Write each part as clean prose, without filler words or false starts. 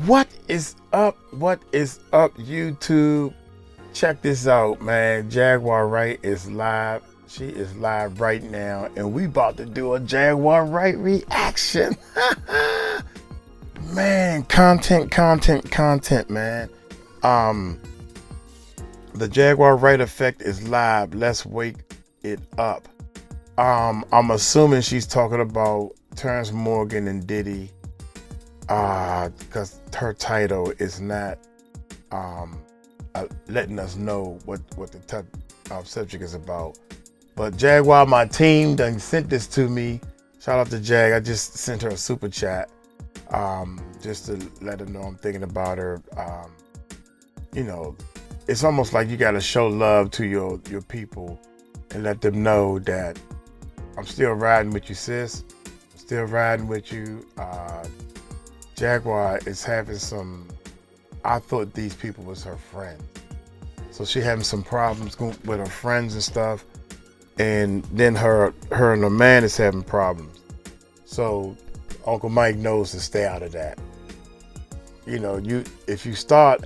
What is up? What is up, YouTube? Check this out, man. Jaguar Wright is live. She is live right now, and we about to do a Jaguar Wright reaction. Man, content, man. The Jaguar Wright effect is live. Let's wake it up. I'm assuming she's talking about Terrence Morgan and Diddy. Because her title is not letting us know what the subject is about. But Jaguar, my team done sent this to me. Shout out to Jag. I just sent her a super chat just to let her know I'm thinking about her. You know, it's almost like you gotta show love to your people and let them know that I'm still riding with you, sis. I'm still riding with you. Jaguar is having some, I thought these people was her friends. So she having some problems with her friends and stuff. And then her and her man is having problems. So Uncle Mike knows to stay out of that. You know, if you start,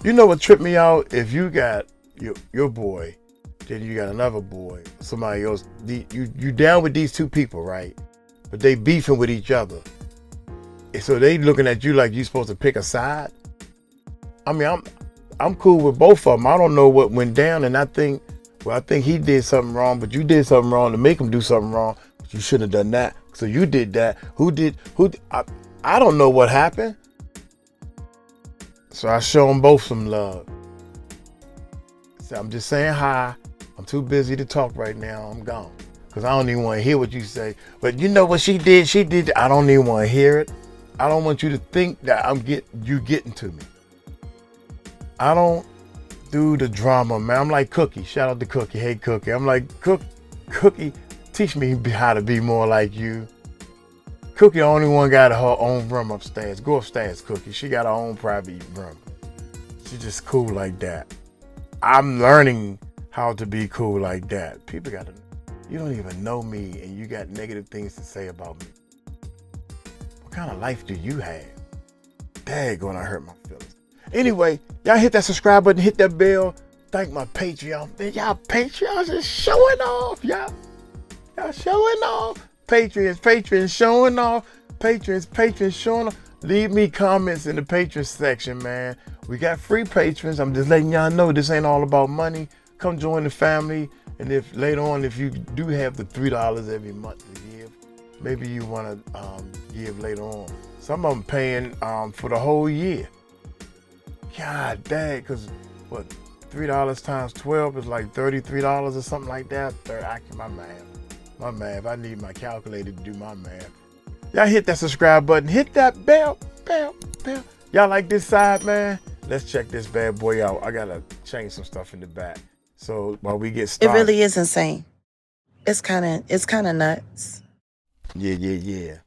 you know what tripped me out? If you got your boy, then you got another boy, somebody else, you down with these two people, right? But they beefing with each other. So they looking at you like you supposed to pick a side. I mean, I'm cool with both of them. I don't know what went down, and I think he did something wrong, but you did something wrong to make him do something wrong. But you shouldn't have done that. So you did that. Who did? I don't know what happened. So I show them both some love. So I'm just saying hi. I'm too busy to talk right now. I'm gone. Because I don't even want to hear what you say. But you know what she did? She did. I don't even want to hear it. I don't want you to think that you getting to me. I don't do the drama, man. I'm like Cookie. Shout out to Cookie. Hey, Cookie. I'm like, Cookie, teach me how to be more like you. Cookie, the only one got her own room upstairs. Go upstairs, Cookie. She got her own private room. She's just cool like that. I'm learning how to be cool like that. You don't even know me, and you got negative things to say about me. What kind of life do you have? Daggone, I hurt my feelings. Anyway, y'all hit that subscribe button, hit that bell. Thank my Patreon. Man, y'all Patreons is showing off, y'all. Y'all showing off. Patrons showing off. Patrons showing off. Leave me comments in the Patreon section, man. We got free patrons. I'm just letting y'all know this ain't all about money. Come join the family. And if later on, if you do have the $3 every month to give, maybe you want to give later on. Some of them paying for the whole year. God dang, because what, $3 times 12 is like $33 or something like that. My math. I need my calculator to do my math. Y'all hit that subscribe button. Hit that bell. Y'all like this side, man? Let's check this bad boy out. I got to change some stuff in the back. So while we get started. It really is insane. It's kind of nuts. Yeah.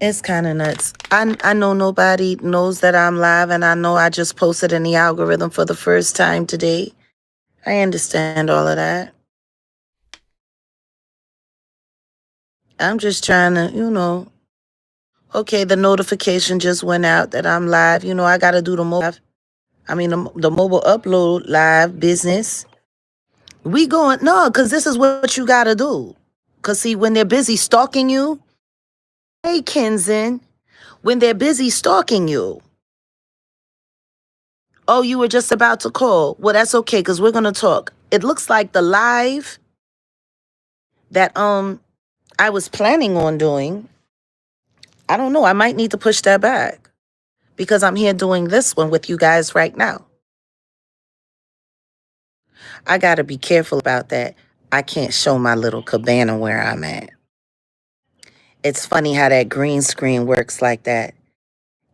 It's kind of nuts. I know nobody knows that I'm live, and I know I just posted in the algorithm for the first time today. I understand all of that. I'm just trying to, okay, the notification just went out that I'm live. I got to do the mobile upload live business. No, because this is what you got to do. Because, see, when they're busy stalking you, hey, Kenzen, when they're busy stalking you, oh, you were just about to call. Well, that's okay, because we're going to talk. It looks like the live that I was planning on doing, I don't know, I might need to push that back because I'm here doing this one with you guys right now. I got to be careful about that. I can't show my little cabana where I'm at. It's funny how that green screen works like that.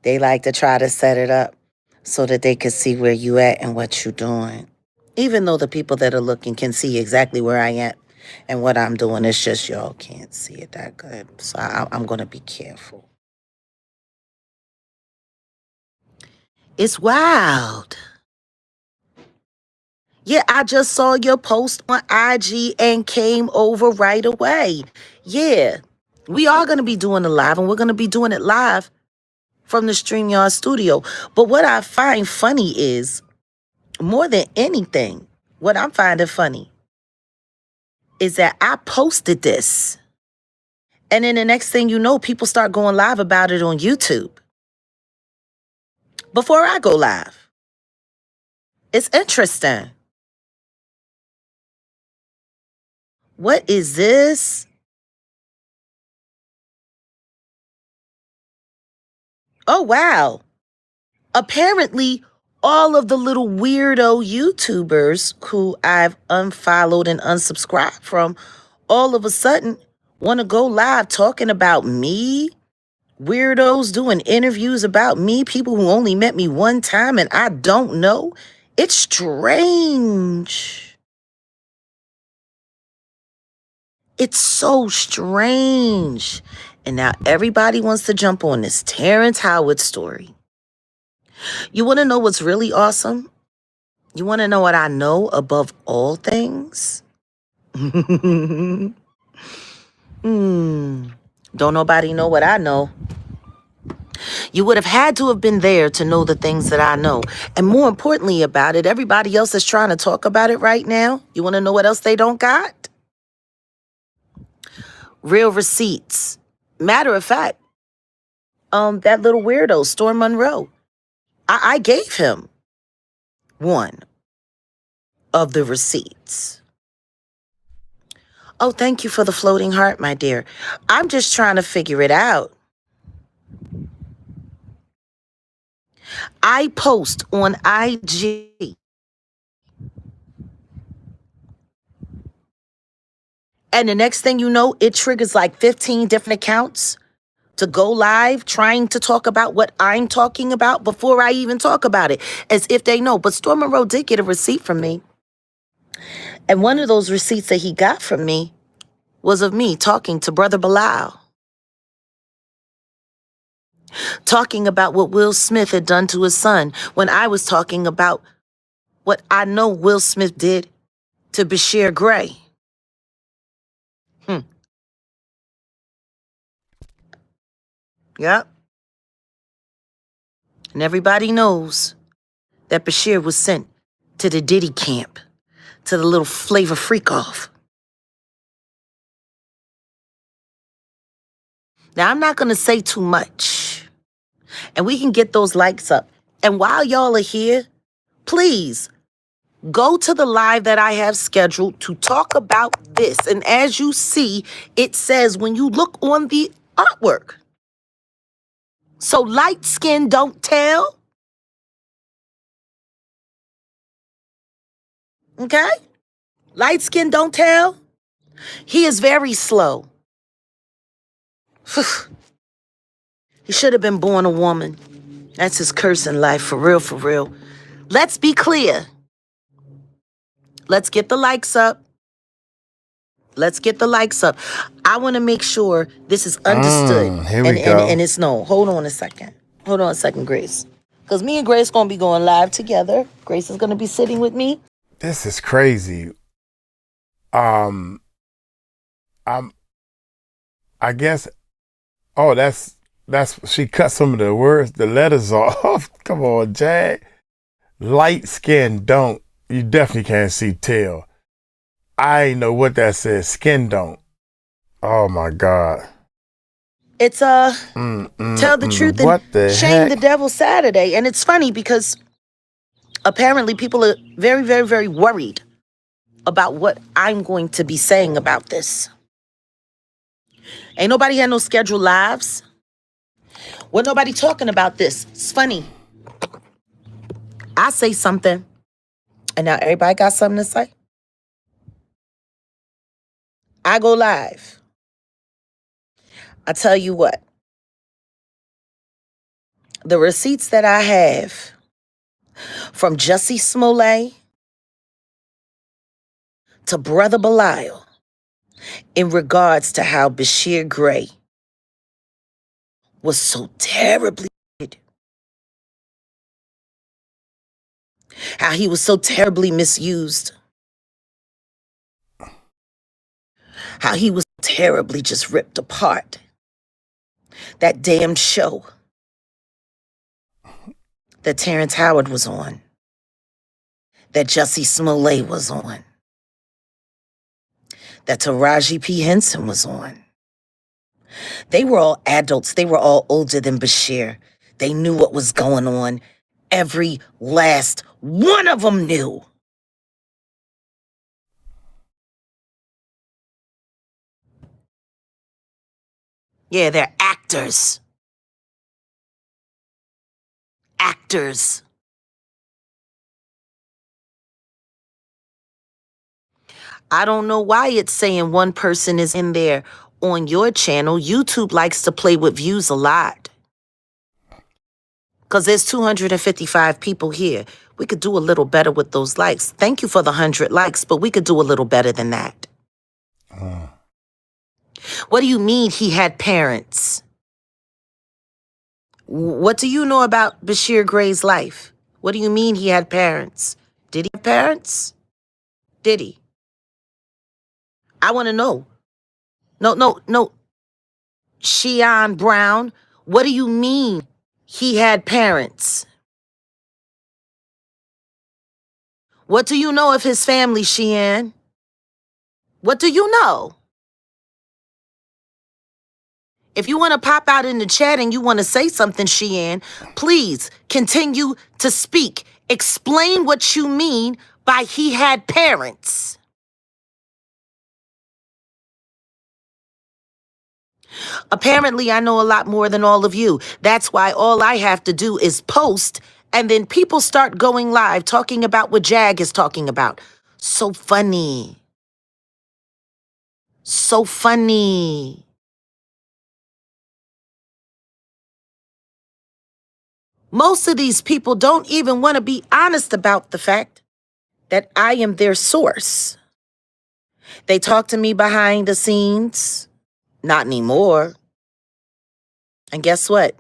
They like to try to set it up so that they can see where you at and what you're doing. Even though the people that are looking can see exactly where I am and what I'm doing, it's just y'all can't see it that good. So I'm going to be careful. It's wild. Yeah, I just saw your post on IG and came over right away. Yeah, we are going to be doing it live, and we're going to be doing it live from the StreamYard studio. But what I find funny is, more than anything, what I'm finding funny is that I posted this. And then the next thing you know, people start going live about it on YouTube before I go live. It's interesting. What is this? Oh, wow. Apparently, all of the little weirdo YouTubers who I've unfollowed and unsubscribed from, all of a sudden want to go live talking about me. Weirdos doing interviews about me, people who only met me one time and I don't know. It's strange. It's so strange. And now everybody wants to jump on this Terrence Howard story. You want to know what's really awesome? You want to know what I know above all things? Don't nobody know what I know. You would have had to have been there to know the things that I know. And more importantly about it, everybody else is trying to talk about it right now. You want to know what else they don't got? Real receipts. Matter of fact, that little weirdo, Storm Monroe, I gave him one of the receipts. Oh, thank you for the floating heart, my dear. I'm just trying to figure it out. I post on IG. And the next thing you know, it triggers like 15 different accounts to go live trying to talk about what I'm talking about before I even talk about it, as if they know. But Storm Monroe did get a receipt from me. And one of those receipts that he got from me was of me talking to Brother Bilal, talking about what Will Smith had done to his son when I was talking about what I know Will Smith did to Bashir Gray. Yep. And everybody knows that Bashir was sent to the Diddy camp, to the little flavor freak off. Now, I'm not going to say too much, and we can get those likes up. And while y'all are here, please go to the live that I have scheduled to talk about this. And as you see, it says when you look on the artwork, so light skin don't tell. Okay? Light skin don't tell. He is very slow. He should have been born a woman. That's his curse in life, for real, for real. Let's be clear. Let's get the likes up. Let's get the likes up. I want to make sure this is understood. Here we go. And it's known. Hold on a second. Hold on a second, Grace. Because me and Grace going to be going live together. Grace is going to be sitting with me. This is crazy. I guess. Oh, that's she cut some of the words, the letters off. Come on, Jag. Light skin don't. You definitely can't see tail. I ain't know what that says. Skin don't. Oh my God. It's tell the truth what the and shame heck? the devil Saturday. And it's funny because apparently people are very, very, very worried about what I'm going to be saying about this. Ain't nobody had no scheduled lives. What nobody talking about this? It's funny. I say something, and now everybody got something to say. I go live. I tell you what. The receipts that I have from Jussie Smollett to Brother Belial in regards to how Bashir Gray was so terribly, how he was so terribly misused, how he was terribly just ripped apart. That damn show. that Terrence Howard was on, that Jussie Smollett was on, that Taraji P. Henson was on. They were all adults. They were all older than Bashir. They knew what was going on. Every last one of them knew. Yeah, they're actors. Actors. I don't know why it's saying one person is in there on your channel. YouTube likes to play with views a lot. Because there's 255 people here. We could do a little better with those likes. Thank you for the 100 likes, but we could do a little better than that. What do you mean he had parents? What do you know about Bashir Gray's life? What do you mean he had parents? Did he have parents? Did he? I want to know. No. Sheon Brown, what do you mean he had parents? What do you know of his family, Sheon? What do you know? If you want to pop out in the chat and you want to say something, Sheon, please continue to speak. Explain what you mean by he had parents. Apparently, I know a lot more than all of you. That's why all I have to do is post, and then people start going live talking about what Jag is talking about. So funny. So funny. Most of these people don't even want to be honest about the fact that I am their source. They talk to me behind the scenes. Not anymore. And guess what?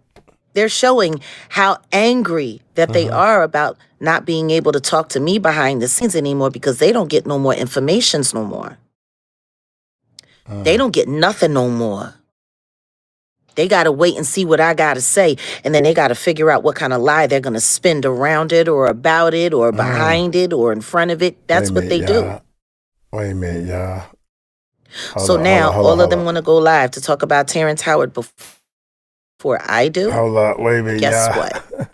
They're showing how angry that they are about not being able to talk to me behind the scenes anymore because they don't get no more informations no more. They don't get nothing no more. They got to wait and see what I got to say. And then they got to figure out what kind of lie they're going to spin around it or about it or behind it or in front of it. That's what they do. Wait a minute, y'all. So now all of them want to go live to talk about Terrence Howard before I do. Hold up, wait a minute, Guess y'all. what?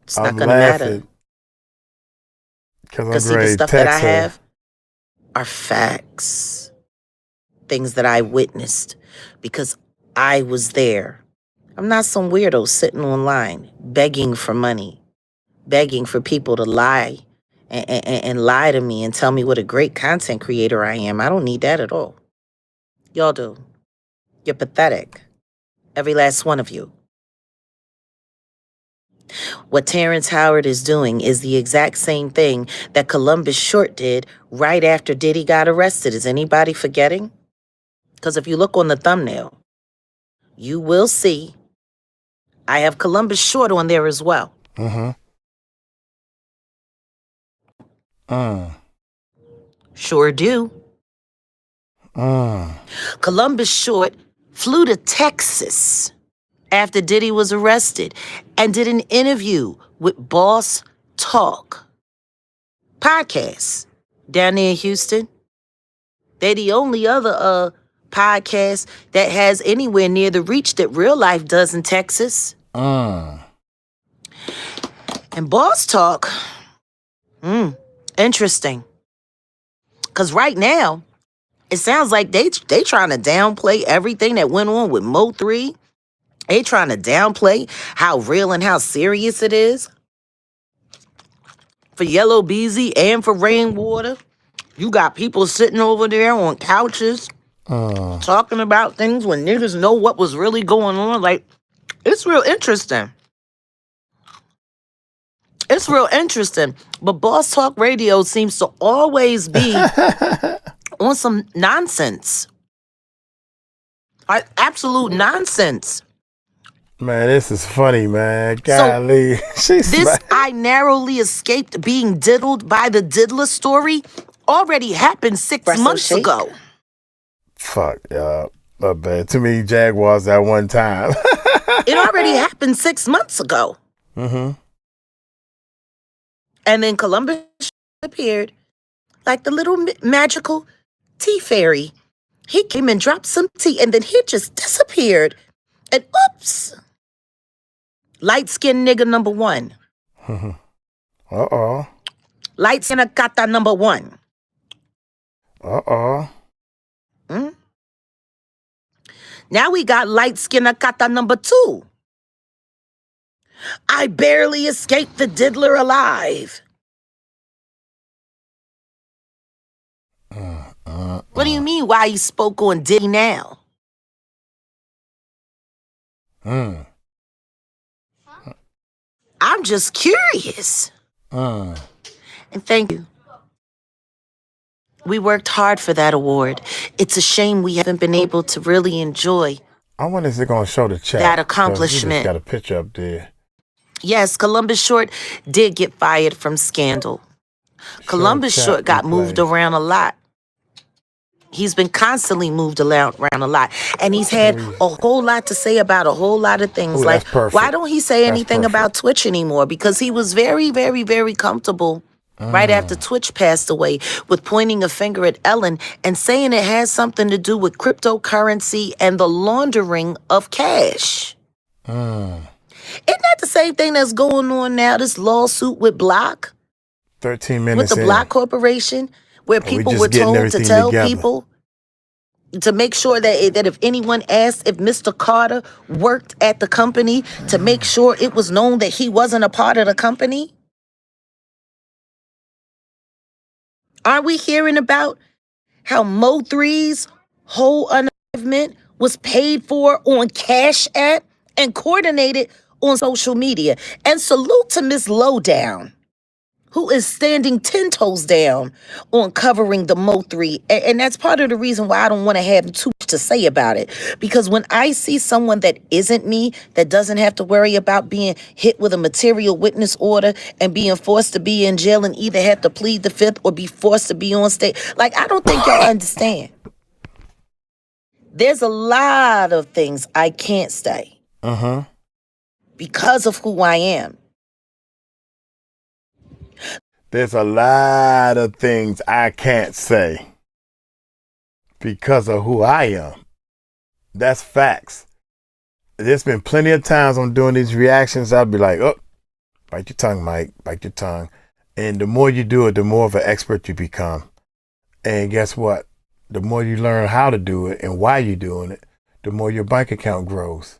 It's not going to matter. Because see, the stuff that I have are facts. Things that I witnessed because I was there. I'm not some weirdo sitting online begging for money, begging for people to lie and lie to me and tell me what a great content creator I am. I don't need that at all. Y'all do. You're pathetic. Every last one of you. What Terrence Howard is doing is the exact same thing that Columbus Short did right after Diddy got arrested. Is anybody forgetting? Because if you look on the thumbnail, you will see I have Columbus Short on there as well. Sure do. Columbus Short flew to Texas after Diddy was arrested and did an interview with Boss Talk podcast down there in Houston. They're the only other podcast that has anywhere near the reach that Real Life does in Texas. And Boss Talk, interesting. Because right now, it sounds like they trying to downplay everything that went on with Mo3. They trying to downplay how real and how serious it is. For Yellow Beezy and for Rainwater, you got people sitting over there on couches talking about things when niggas know what was really going on. Like, it's real interesting. It's real interesting. But Boss Talk Radio seems to always be on some nonsense. Absolute nonsense. Man, this is funny, man. Golly. So, I narrowly escaped being diddled by the diddler story already happened 6 months ago. Fuck, y'all. My bad. Too many Jaguars at one time. It already happened 6 months ago. Mm-hmm. And then Columbus appeared like the little magical tea fairy. He came and dropped some tea, and then he just disappeared. And oops, light-skinned nigga number one. Uh-oh. Light-skinned kata number one. Uh-oh. Hmm? Now we got light-skinned kata number two. I barely escaped the diddler alive. What do you mean, why he spoke on Diddy now? I'm just curious. And thank you. We worked hard for that award. It's a shame we haven't been able to really enjoy I wonder if they're going to show the chat. that accomplishment. You just got a picture up there. Yes, Columbus Short did get fired from Scandal. Columbus Short got moved around a lot. He's been constantly moved around a lot. And he's had a whole lot to say about a whole lot of things. Ooh, like, perfect. why don't he say anything about Twitch anymore? Because he was very, very, very comfortable right after Twitch passed away with pointing a finger at Ellen and saying it has something to do with cryptocurrency and the laundering of cash. Isn't that the same thing that's going on now, this lawsuit with Block? 13 minutes with the in. Block Corporation, where people were told to tell people to make sure that if anyone asked if Mr. Carter worked at the company, to make sure it was known that he wasn't a part of the company. Aren't we hearing about how Mo3's whole unarrangement was paid for on Cash App and coordinated on social media? And salute to Miss Lowdown, who is standing 10 toes down on covering the Mo3. And that's part of the reason why I don't want to have too much to say about it. Because when I see someone that isn't me, that doesn't have to worry about being hit with a material witness order and being forced to be in jail and either have to plead the fifth or be forced to be on stage, like, I don't think y'all understand. There's a lot of things I can't say because of who I am. There's a lot of things I can't say because of who I am. That's facts. There's been plenty of times I'm doing these reactions, I'll be like, oh, bite your tongue, Mike, bite your tongue. And the more you do it, the more of an expert you become. And guess what? The more you learn how to do it and why you're doing it, the more your bank account grows.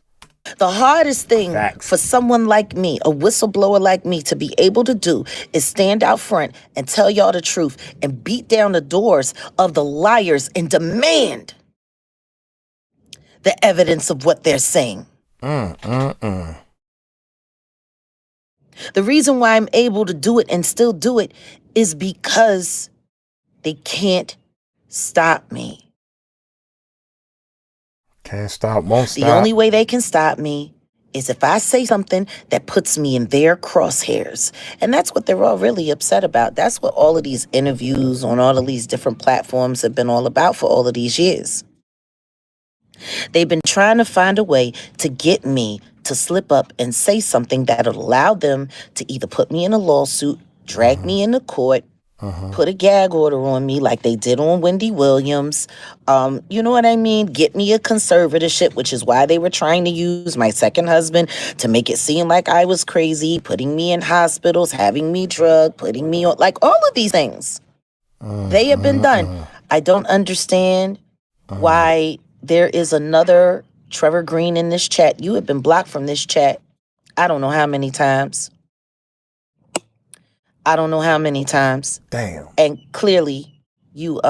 The hardest thing for someone like me, a whistleblower like me, to be able to do is stand out front and tell y'all the truth and beat down the doors of the liars and demand the evidence of what they're saying. The reason why I'm able to do it and still do it is because they can't stop me. Can't stop, won't stop. The only way they can stop me is if I say something that puts me in their crosshairs. And that's what they're all really upset about. That's what all of these interviews on all of these different platforms have been all about for all of these years. They've been trying to find a way to get me to slip up and say something that'll allow them to either put me in a lawsuit, drag me into court, put a gag order on me like they did on Wendy Williams. You know what I mean? Get me a conservatorship, which is why they were trying to use my second husband to make it seem like I was crazy, putting me in hospitals, having me drugged, putting me on, like all of these things. They have been done. I don't understand why there is another Trevor Green in this chat. You have been blocked from this chat. I don't know how many times. Damn. And clearly, you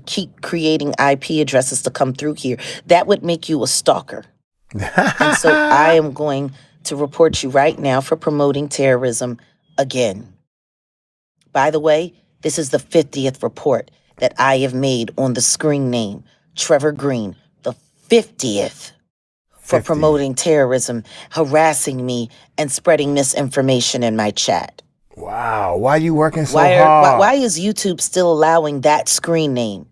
keep creating IP addresses to come through here. That would make you a stalker. And so I am going to report you right now for promoting terrorism again. By the way, this is the 50th report that I have made on the screen name, Trevor Green, the 50th for promoting terrorism, harassing me, and spreading misinformation in my chat. Wow, why are you working so hard? Why is YouTube still allowing that screen name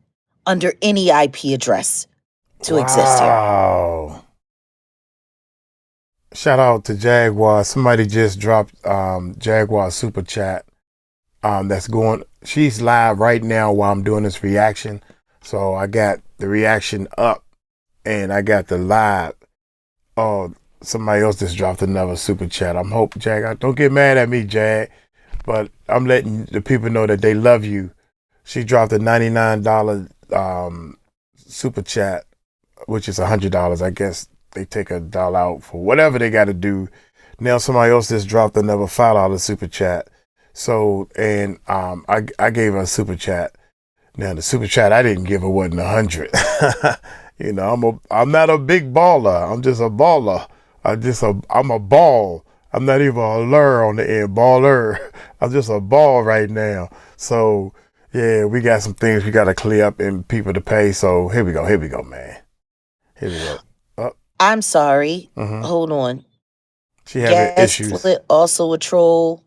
under any IP address to exist here? Wow. Shout out to Jaguar. Somebody just dropped Jaguar super chat. That's going. She's live right now while I'm doing this reaction. So I got the reaction up, and I got the live. Oh, somebody else just dropped another super chat. I'm hope Jag. Don't get mad at me, Jag. But I'm letting the people know that they love you. She dropped a $99 super chat, which is $100. I guess they take $1 out for whatever they got to do. Now somebody else just dropped another $5 super chat. So and I gave her a super chat. Now the super chat I didn't give her wasn't 100. You know, I'm not a big baller. I'm just a baller. I'm a ball. I'm not even a lure on the end, baller. I'm just a ball right now. So yeah, we got some things we got to clear up and people to pay. So here we go, man. Here we go. I'm sorry. Hold on. She having issues. Gaslit, also a troll.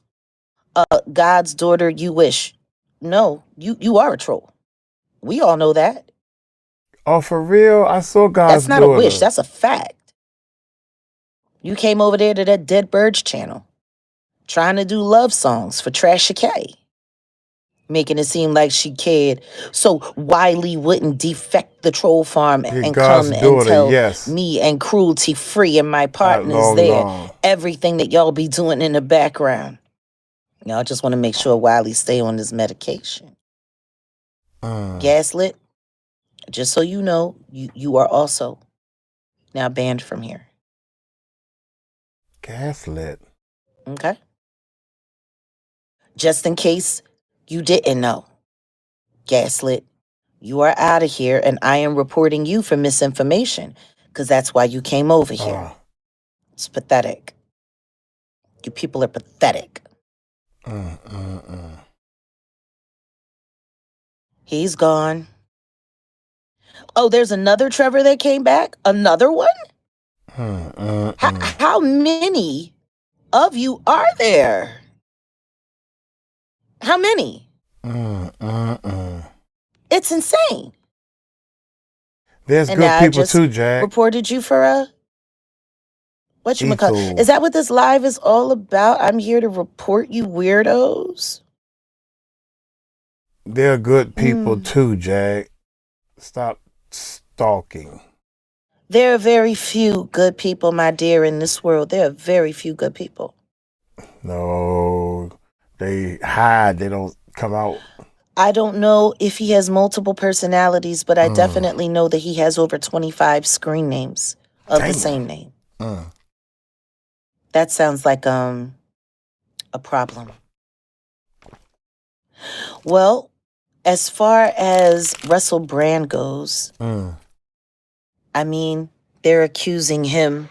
God's daughter, you wish. No, you are a troll. We all know that. Oh, for real? I saw God's That's not daughter. a wish. That's a fact. You came over there to that Dead Birds channel, trying to do love songs for Trasha K, making it seem like she cared. So Wiley wouldn't defect the troll farm and God's come daughter, and tell yes. me and cruelty free and my partners there everything that y'all be doing in the background. Y'all just want to make sure Wiley stay on his medication. Gaslit, just so you know, you are also now banned from here. Gaslit. Okay? Just in case you didn't know. Gaslit, you are out of here and I am reporting you for misinformation because that's why you came over here. It's pathetic. You people are pathetic. He's gone. Oh, there's another Trevor that came back? Another one? How many of you are there? How many? It's insane. There's and good people too, Jack. Reported you for a whatchamacallit. Is that what this live is all about? I'm here to report you weirdos. They're good people too, Jack. Stop stalking. There are very few good people, my dear, in this world. There are very few good people. No, they hide. They don't come out. I don't know if he has multiple personalities, but I definitely know that he has over 25 screen names of the same name. That sounds like a problem. Well, as far as Russell Brand goes, I mean, they're accusing him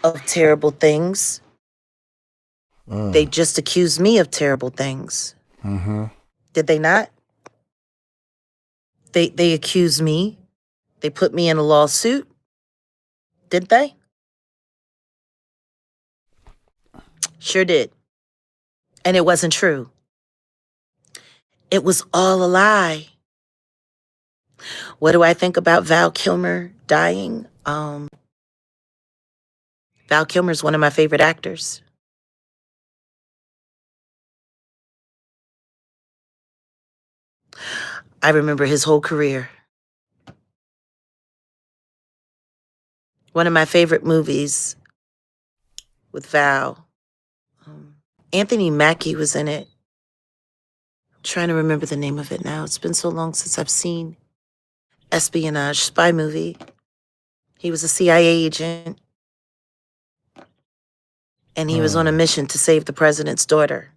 of terrible things. They just accused me of terrible things. Did they not? They accused me. They put me in a lawsuit. Didn't they? Sure did. And it wasn't true. It was all a lie. What do I think about Val Kilmer dying? Val Kilmer's one of my favorite actors. I remember his whole career. One of my favorite movies with Val. Anthony Mackie was in it. I'm trying to remember the name of it now. It's been so long since I've seen espionage spy movie. He was a CIA agent. And he was on a mission to save the president's daughter,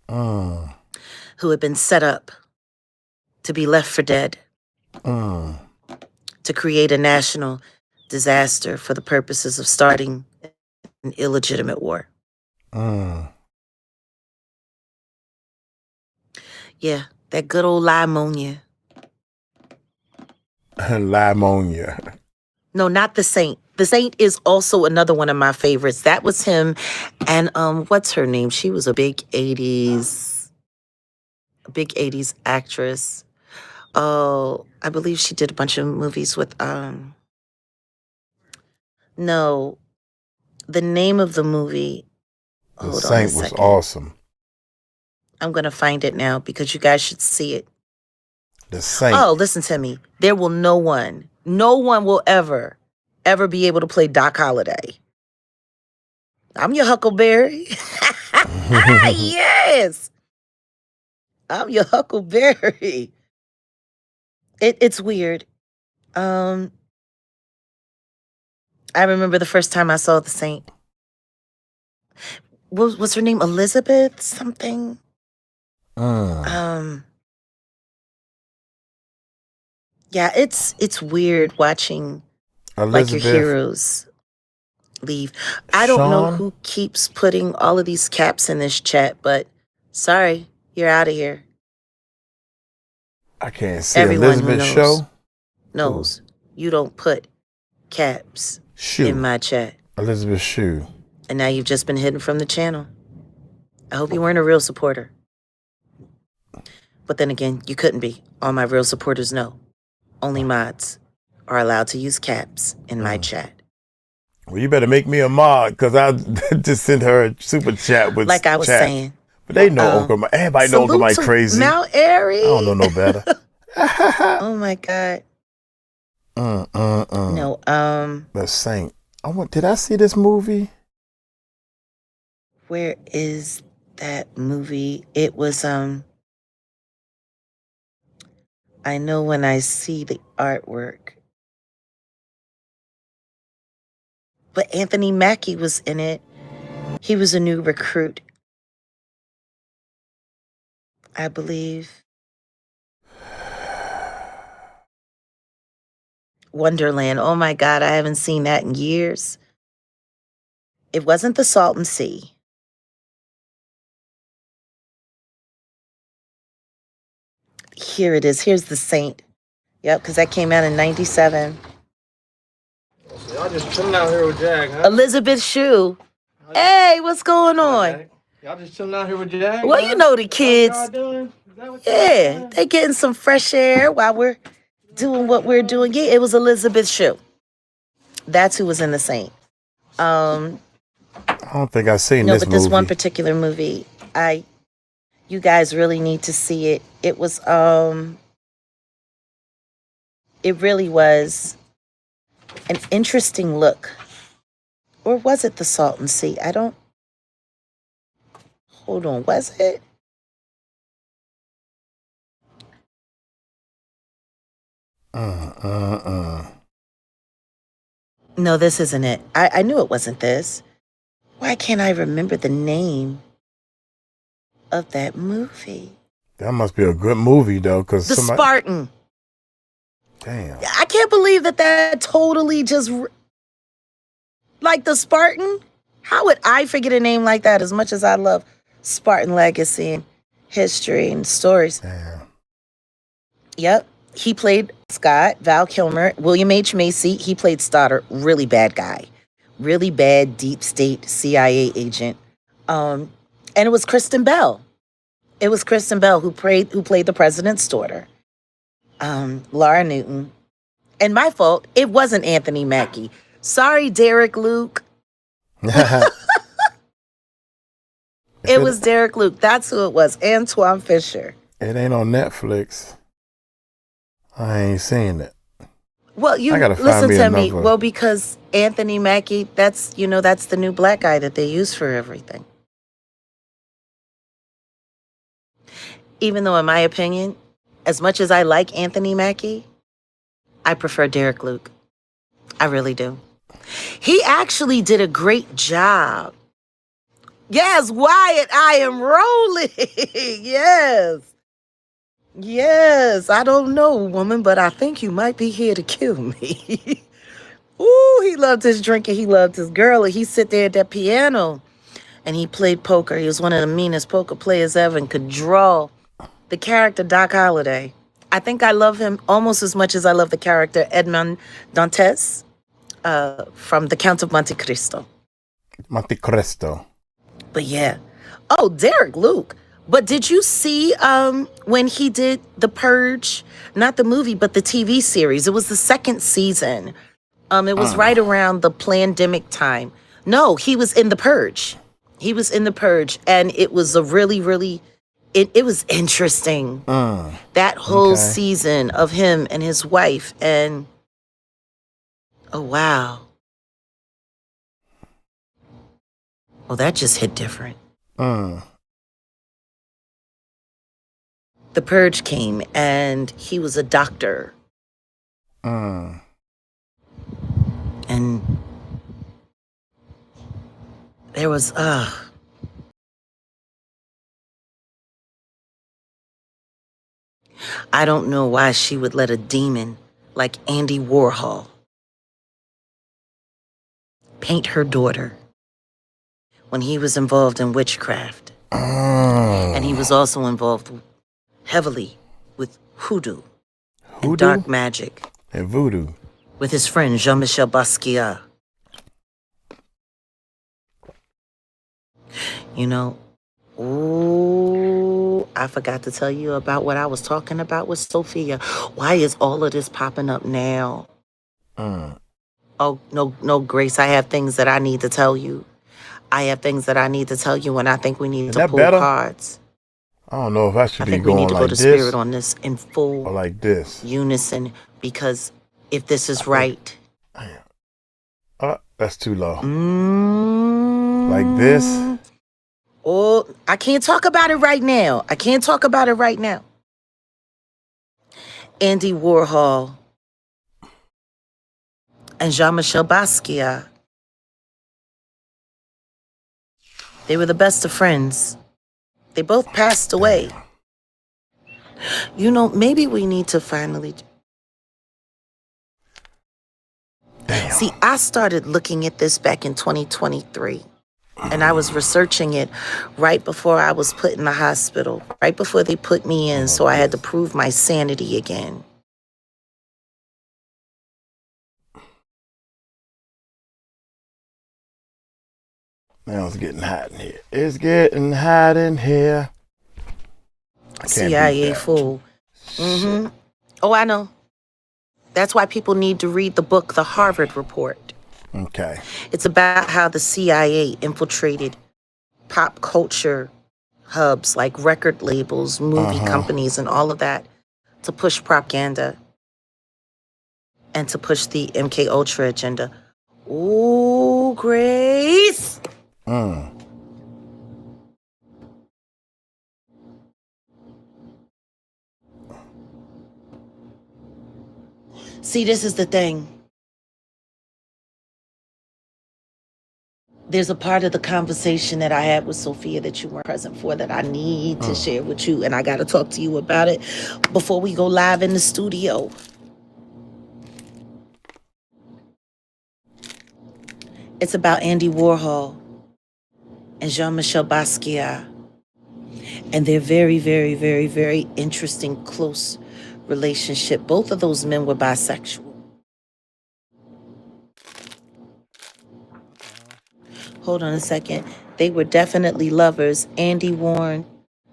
who had been set up to be left for dead, to create a national disaster for the purposes of starting an illegitimate war. Yeah, that good old Limonia. Limonia. No, not The Saint. The Saint is also another one of my favorites. That was him. And what's her name? She was a big 80s actress. Oh, I believe she did a bunch of movies with the the name of the movie. The Hold on a Saint was second. awesome. I'm going to find it now because you guys should see it. The Saint. Oh, listen to me. There will no one will ever be able to play Doc Holliday. I'm your Huckleberry. Yes. I'm your Huckleberry. It's weird. I remember the first time I saw the Saint. What's her name? Elizabeth something? Yeah, it's weird watching like your heroes leave. I don't know who keeps putting all of these caps in this chat, but sorry, you're out of here. I can't see Everyone Elizabeth who Show. knows you don't put caps in my chat. Elizabeth Shue. And now you've just been hidden from the channel. I hope you weren't a real supporter. But then again, you couldn't be. All my real supporters know. Only mods are allowed to use caps in my chat. Well, you better make me a mod, because I just sent her a super chat with like I was saying. But they know Uncle Mike. Everybody know Uncle Mike crazy. Mount Airy. I don't know no better. Oh my God. No, The Saint. Did I see this movie? Where is that movie? It was I know when I see the artwork. But Anthony Mackie was in it. He was a new recruit, I believe. Wonderland. Oh my God, I haven't seen that in years. It wasn't The Salton Sea. Here it is. Here's The Saint. Yep, because that came out in 97. So y'all just chilling out here with Jag, huh? Elizabeth Shue. Hey, what's going on? Y'all just chilling out here with Jag? Well, you know the kids. Yeah, they getting some fresh air while we're doing what we're doing. Yeah, it was Elizabeth Shue. That's who was in The Saint. I don't think I've seen this movie. No, but this one particular movie, you guys really need to see it. It was, it really was an interesting look. Or was it The Salton Sea? Hold on, was it? No, this isn't it. I knew it wasn't this. Why can't I remember the name of that movie? That must be a good movie, though, because The Spartan. Damn. I can't believe that totally just... Like The Spartan? How would I forget a name like that as much as I love Spartan legacy and history and stories? Damn. Yep. He played Scott, Val Kilmer, William H. Macy. He played Stoddard. Really bad guy. Really bad deep state CIA agent. And it was Kristen Bell. It was Kristen Bell who played the president's daughter. Laura Newton. And my fault, it wasn't Anthony Mackie. Sorry, Derek Luke. It was Derek Luke. That's who it was. Antoine Fisher. It ain't on Netflix. I ain't seen it. Well, you listen to me. Well, because Anthony Mackie, that's the new black guy that they use for everything. Even though, in my opinion, as much as I like Anthony Mackie, I prefer Derek Luke. I really do. He actually did a great job. Yes, Wyatt, I am rolling. Yes. Yes, I don't know, woman, but I think you might be here to kill me. Ooh, he loved his drinking. He loved his girl. And he sit there at that piano and he played poker. He was one of the meanest poker players ever and could draw the character Doc Holliday. I think I love him almost as much as I love the character Edmond Dantes from The Count of Monte Cristo. Monte Cristo. But yeah. Oh, Derek Luke. But did you see when he did The Purge? Not the movie, but the TV series. It was the second season. It was right around the pandemic time. No, he was in The Purge. He was in The Purge, and it was a really, really, it was interesting. That whole season of him and his wife, and oh, wow. Well, that just hit different. The Purge came, and he was a doctor. And there was, I don't know why she would let a demon like Andy Warhol paint her daughter when he was involved in witchcraft. And he was also involved heavily with hoodoo? And dark magic. And voodoo. With his friend Jean-Michel Basquiat. You know, ooh, I forgot to tell you about what I was talking about with Sophia. Why is all of this popping up now? Oh, no, Grace, I have things that I need to tell you. And I think we need to pull cards. I don't know if I should be going like this. I think we need to go to spirit on this in full or like this. Unison, because if this is right. That's too low. Like this. Oh, I can't talk about it right now. Andy Warhol and Jean-Michel Basquiat. They were the best of friends. They both passed away. You know, maybe we need to finally... Damn. See, I started looking at this back in 2023. And I was researching it right before I was put in the hospital. Right before they put me in, so I had to prove my sanity again. Now it's getting hot in here. CIA fool. Oh, I know. That's why people need to read the book, The Harvard Report. Okay. It's about how the CIA infiltrated pop culture hubs like record labels, movie companies, and all of that to push propaganda and to push the MK Ultra agenda. Ooh, Grace. See, this is the thing. There's a part of the conversation that I had with Sophia that you weren't present for that I need to share with you, and I got to talk to you about it before we go live in the studio. It's about Andy Warhol and Jean-Michel Basquiat and their very, very, very, very interesting, close relationship. Both of those men were bisexual. Hold on a second. They were definitely lovers. Andy warned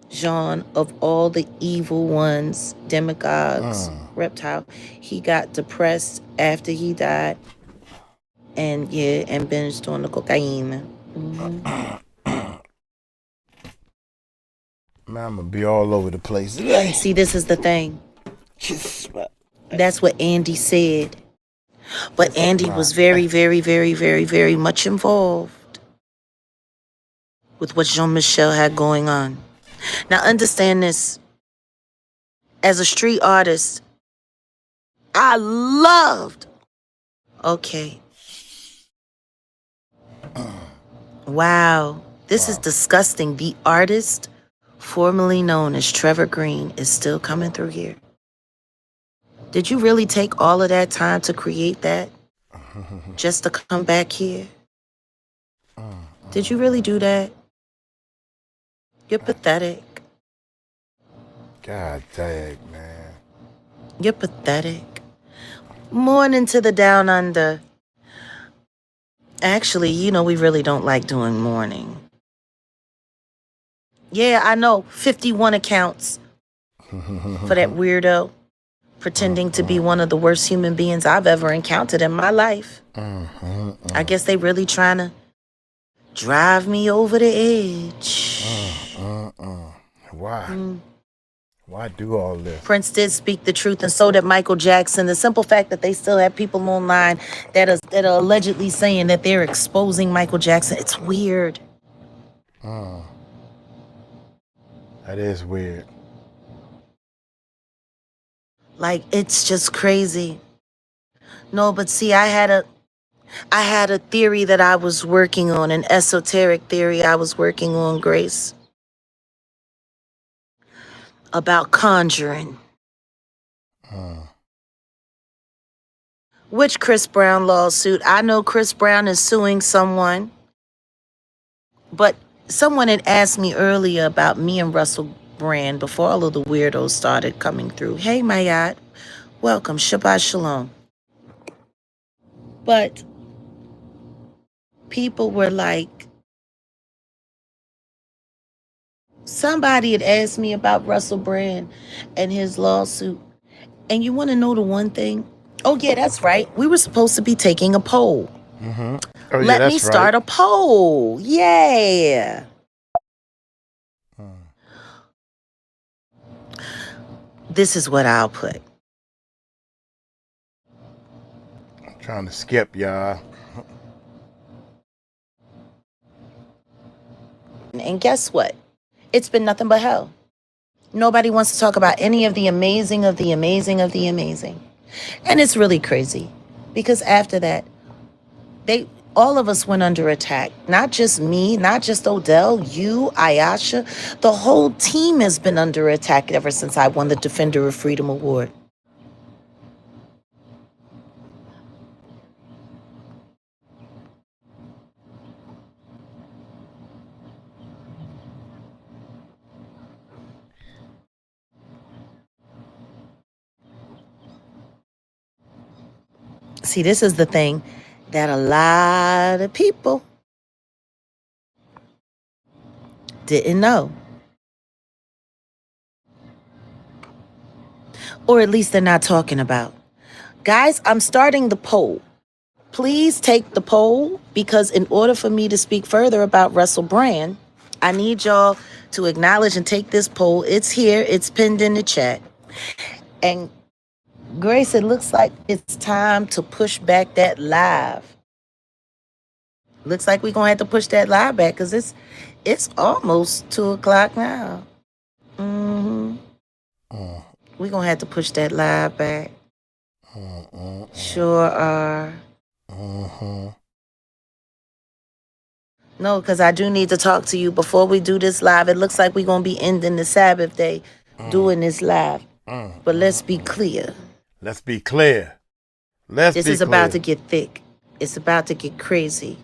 Jean of all the evil ones, demagogues, reptile. He got depressed after he died. And binged on the cocaine. Man, I'm gonna be all over the place. See, this is the thing. That's what Andy said. But Andy was very, very, very, very, very much involved with what Jean-Michel had going on. Now, understand this. As a street artist, I loved... Okay. Wow. This is disgusting. The artist, formerly known as Trevor Green, is still coming through here. Did you really take all of that time to create that? Just to come back here? Did you really do that? You're pathetic. God dang, man. You're pathetic. Morning to the down under. Actually, you know, we really don't like doing morning. Yeah, I know. 51 accounts for that weirdo pretending to be one of the worst human beings I've ever encountered in my life. I guess they really trying to drive me over the edge. Why? Why do all this? Prince did speak the truth, and so did Michael Jackson. The simple fact that they still have people online that are allegedly saying that they're exposing Michael Jackson, it's weird. That is weird. Like, it's just crazy. No, but see, I had a theory that I was working on, an esoteric theory I was working on, Grace, about conjuring. Which Chris Brown lawsuit? I know Chris Brown is suing someone, but someone had asked me earlier about me and Russell Brand before all of the weirdos started coming through. Hey, Mayat, welcome, Shabbat Shalom. But people were like, somebody had asked me about Russell Brand and his lawsuit. And you want to know the one thing? Oh, yeah, that's right. We were supposed to be taking a poll. Oh, yeah, Let me that's start right. a poll. Yeah. This is what I'll put. I'm trying to skip, y'all. And guess what? It's been nothing but hell. Nobody wants to talk about any of the amazing of the amazing of the amazing. And it's really crazy because after that, all of us went under attack. Not just me, not just Odell, you, Ayasha. The whole team has been under attack ever since I won the Defender of Freedom Award. See, this is the thing that a lot of people didn't know. Or at least they're not talking about. Guys, I'm starting the poll. Please take the poll because in order for me to speak further about Russell Brand, I need y'all to acknowledge and take this poll. It's here. It's pinned in the chat. And Grace, it looks like it's time to push back that live. Looks like we're going to have to push that live back because it's almost 2 o'clock now. We're going to have to push that live back. Sure are. No, because I do need to talk to you before we do this live. It looks like we're going to be ending the Sabbath day doing this live. But let's be clear. Let's be clear. This is about to get thick. It's about to get crazy.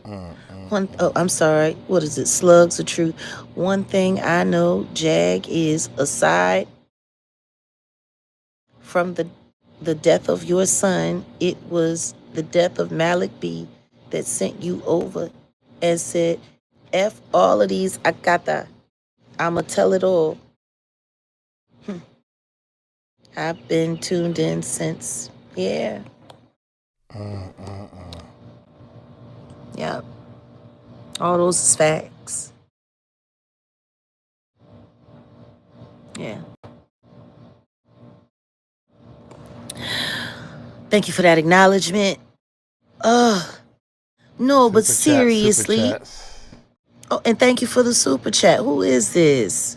I'm sorry. What is it? Slugs of truth. One thing I know, Jag, is aside from the death of your son, it was the death of Malik B that sent you over and said, F all of these akata. I'ma tell it all. I've been tuned in since, yeah. Yep. All those is facts. Yeah. Thank you for that acknowledgement. No, but seriously. Oh, and thank you for the super chat. Who is this?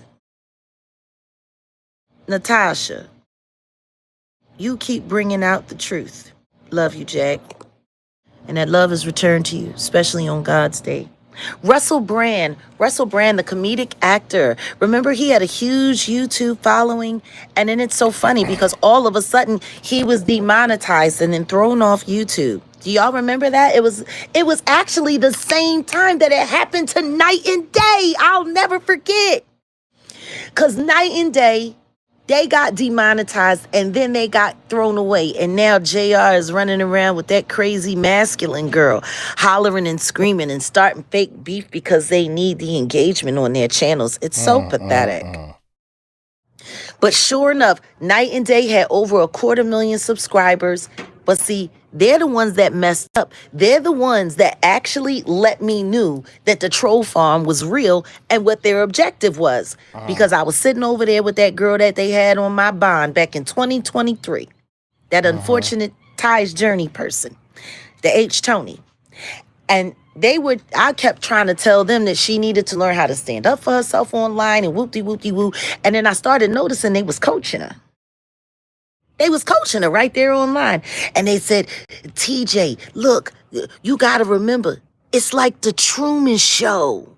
Natasha. You keep bringing out the truth. Love you, Jack. And that love is returned to you, especially on God's day. Russell Brand, the comedic actor. Remember, he had a huge YouTube following. And then it's so funny because all of a sudden he was demonetized and then thrown off YouTube. Do y'all remember that? It was actually the same time that it happened to Night and Day. I'll never forget. Because Night and Day, they got demonetized and then they got thrown away. And now JR is running around with that crazy masculine girl, hollering and screaming and starting fake beef because they need the engagement on their channels. It's so pathetic. But sure enough, Night and Day had over 250,000 subscribers. But see, They're the ones that messed up. They're the ones that actually let me knew that the troll farm was real and what their objective was. Because I was sitting over there with that girl that they had on my bond back in 2023. That unfortunate Ty's Journey person, the H. Tony. And I kept trying to tell them that she needed to learn how to stand up for herself online and whoop-de-whoop-de-woo. And then I started noticing they was coaching her. They was coaching her right there online. And they said, TJ, look, you got to remember, it's like the Truman Show.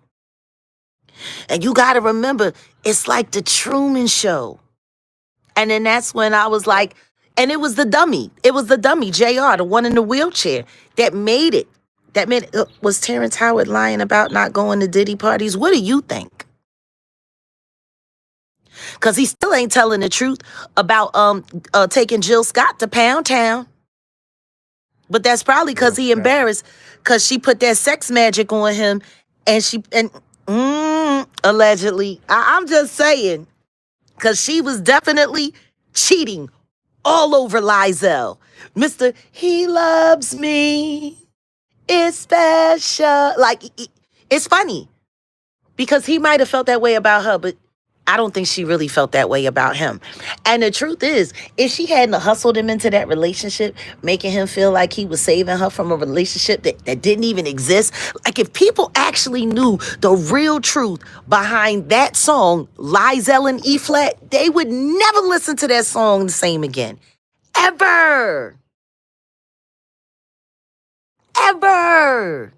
And you got to remember, it's like the Truman Show. And then that's when I was like, and it was the dummy. It was the dummy, JR, the one in the wheelchair, that made it. Was Terrence Howard lying about not going to Diddy parties? What do you think? Because he still ain't telling the truth about taking Jill Scott to Pound Town. But that's probably because he embarrassed because she put that sex magic on him and allegedly. I'm just saying, because she was definitely cheating all over Lizelle. Mr. He loves me. It's special. Like, it's funny because he might have felt that way about her, but I don't think she really felt that way about him. And the truth is, if she hadn't hustled him into that relationship, making him feel like he was saving her from a relationship that didn't even exist, like if people actually knew the real truth behind that song, Lizelle and E-flat, they would never listen to that song the same again. Ever. Ever.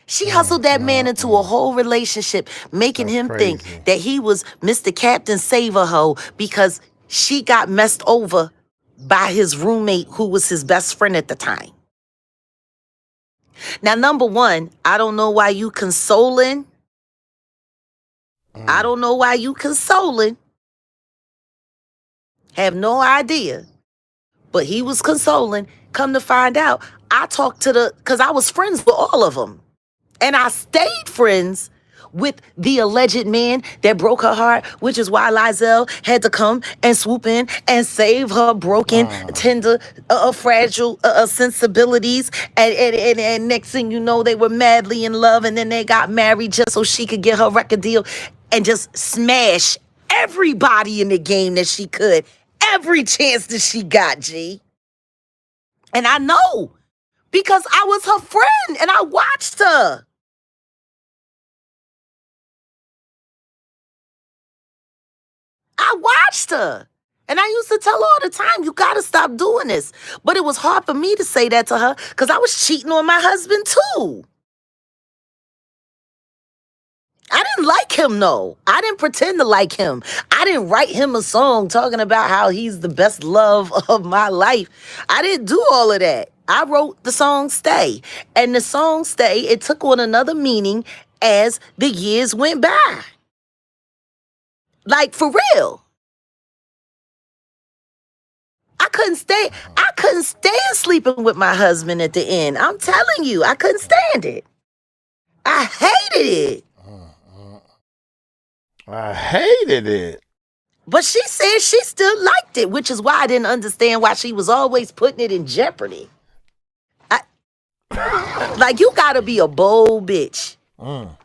She hustled that man into a whole relationship, making him think that he was Mr. Captain Save-A-Ho because she got messed over by his roommate who was his best friend at the time. Now, number one, I don't know why you consoling. I don't know why you consoling. Have no idea. But he was consoling. Come to find out, I talked to because I was friends with all of them. And I stayed friends with the alleged man that broke her heart, which is why Lizelle had to come and swoop in and save her broken, tender, fragile sensibilities. And next thing you know, they were madly in love, and then they got married just so she could get her record deal and just smash everybody in the game that she could, every chance that she got, G. And I know because I was her friend and I watched her. I watched her. And I used to tell her all the time, you got to stop doing this. But it was hard for me to say that to her because I was cheating on my husband too. I didn't like him, though. I didn't pretend to like him. I didn't write him a song talking about how he's the best love of my life. I didn't do all of that. I wrote the song Stay. And the song Stay, it took on another meaning as the years went by. Like, for real. I couldn't stand sleeping with my husband at the end. I'm telling you, I couldn't stand it. I hated it. I hated it. But she said she still liked it, which is why I didn't understand why she was always putting it in jeopardy. Like, you gotta be a bold bitch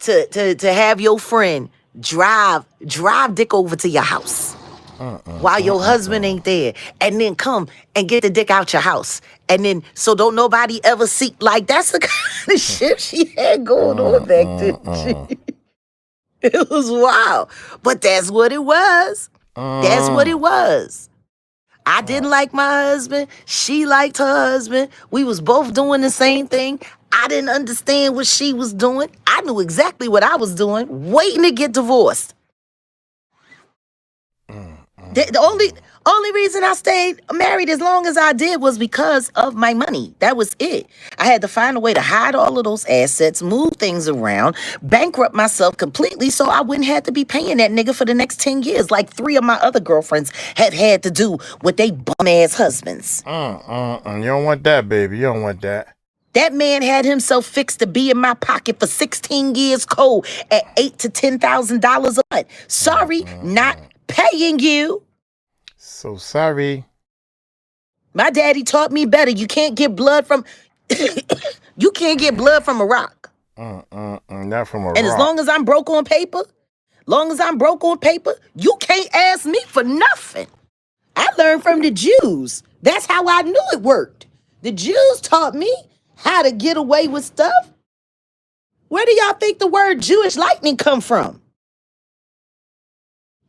to have your friend drive dick over to your house while your husband ain't there, and then come and get the dick out your house, and then so don't nobody ever see. Like, that's the kind of shit she had going on back then. It was wild, but that's what it was. That's what it was. I didn't like my husband. She liked her husband. We was both doing the same thing. I didn't understand what she was doing. I knew exactly what I was doing, waiting to get divorced. The only reason I stayed married as long as I did was because of my money. That was it. I had to find a way to hide all of those assets, move things around, bankrupt myself completely so I wouldn't have to be paying that nigga for the next 10 years like 3 of my other girlfriends had to do with they bum-ass husbands. You don't want that, baby. You don't want that. That man had himself fixed to be in my pocket for 16 years cold at $8,000 to $10,000 a month. Sorry, not paying you. So sorry. My daddy taught me better. You can't get blood from you can't get blood from a rock. Not from a And as rock. long as I'm broke on paper, you can't ask me for nothing. I learned from the Jews. That's how I knew it worked. The Jews taught me how to get away with stuff. Where do y'all think the word Jewish lightning come from?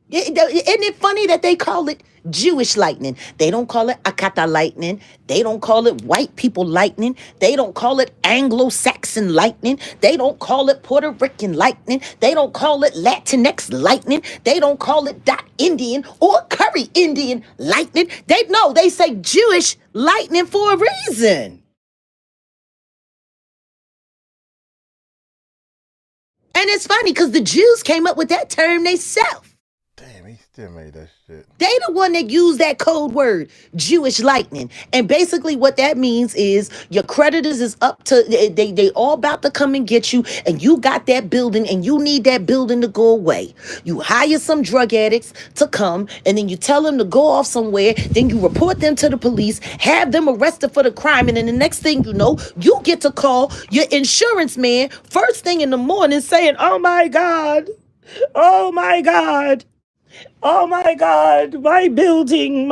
Isn't it funny that they call it Jewish lightning? They don't call it Akata lightning. They don't call it white people lightning. They don't call it Anglo-Saxon lightning. They don't call it Puerto Rican lightning. They don't call it Latinx lightning. They don't call it Dot Indian or Curry Indian lightning. They say Jewish lightning for a reason. And it's funny because the Jews came up with that term themselves. Damn, he still made that shit. They the one that used that code word, Jewish lightning. And basically what that means is your creditors is up to, they all about to come and get you, and you got that building and you need that building to go away. You hire some drug addicts to come, and then you tell them to go off somewhere, then you report them to the police, have them arrested for the crime, and then the next thing you know, you get to call your insurance man first thing in the morning saying, oh my God, oh my God. Oh my God, my building.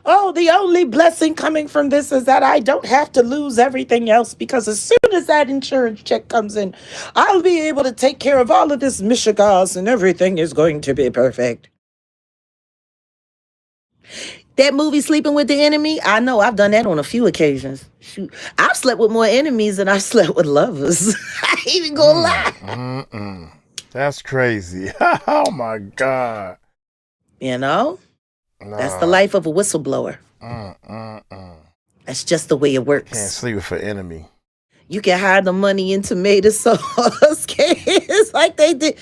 Oh, the only blessing coming from this is that I don't have to lose everything else, because as soon as that insurance check comes in, I'll be able to take care of all of this Michigas and everything is going to be perfect. That movie, Sleeping with the Enemy, I know I've done that on a few occasions. Shoot, I've slept with more enemies than I've slept with lovers. I ain't even gonna lie. That's crazy. Oh my God. You know? Nah. That's the life of a whistleblower. That's just the way it works. Can't sleep with an enemy. You can hide the money in tomato sauce cans like they did.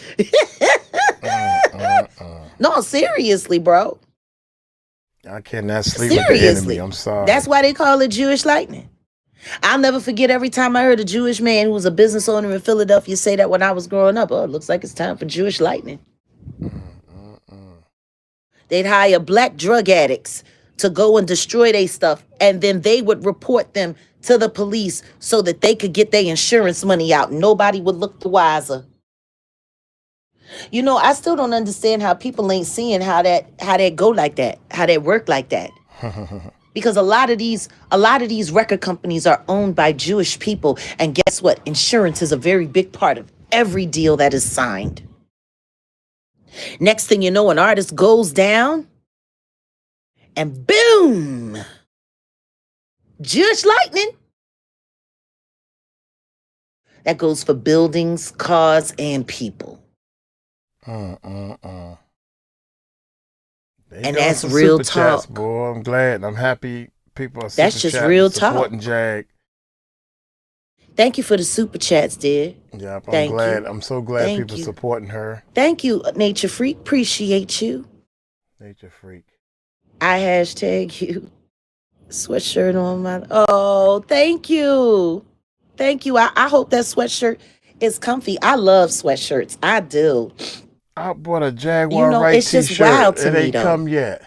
No, seriously, bro. I cannot sleep with the enemy. I'm sorry. That's why they call it Jewish lightning. I'll never forget every time I heard a Jewish man who was a business owner in Philadelphia say that when I was growing up. Oh, it looks like it's time for Jewish lightning. They'd hire black drug addicts to go and destroy their stuff, and then they would report them to the police so that they could get their insurance money out. Nobody would look the wiser. You know, I still don't understand how people ain't seeing how that go like that, how that work like that. Because a lot of these record companies are owned by Jewish people. And guess what? Insurance is a very big part of every deal that is signed. Next thing you know, an artist goes down and boom, Jewish lightning. That goes for buildings, cars, and people. And that's real talk. Chats, boy. I'm glad. I'm happy people are That's just real talk. Supporting Jag. Thank you for the super chats, dear. Yeah, I'm glad. I'm so glad people supporting her. Thank you, Nature Freak. Appreciate you. Nature Freak. I hashtag you. Sweatshirt on my... Oh, thank you. Thank you. I hope that sweatshirt is comfy. I love sweatshirts. I do. I bought a Jaguar Wright it's t-shirt. Just wild to it me, ain't though. Come yet.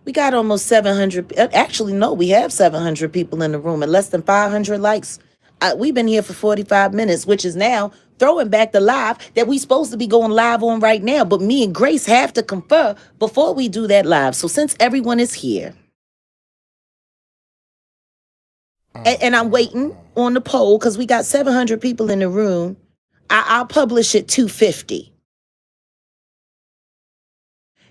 We got almost 700. Actually, no, we have 700 people in the room and less than 500 likes. We've been here for 45 minutes, which is now throwing back the live that we supposed to be going live on right now. But me and Grace have to confer before we do that live. So since everyone is here, and I'm waiting on the poll because we got 700 people in the room, I'll publish it 250.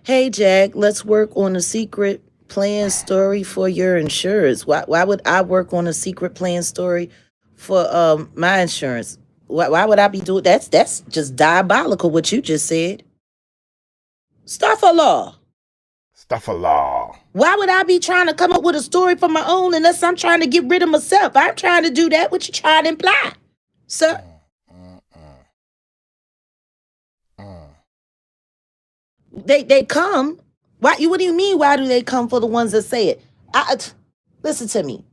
Hey, Jag, let's work on a secret plan story for your insurance. Why would I work on a secret plan story for my insurance? Why would I be doing that? That's just diabolical what you just said. Stafallah. Why would I be trying to come up with a story for my own unless I'm trying to get rid of myself? I'm trying to do that. What you trying to imply, sir? They come. Why? What do you mean? Why do they come for the ones that say it? Listen to me.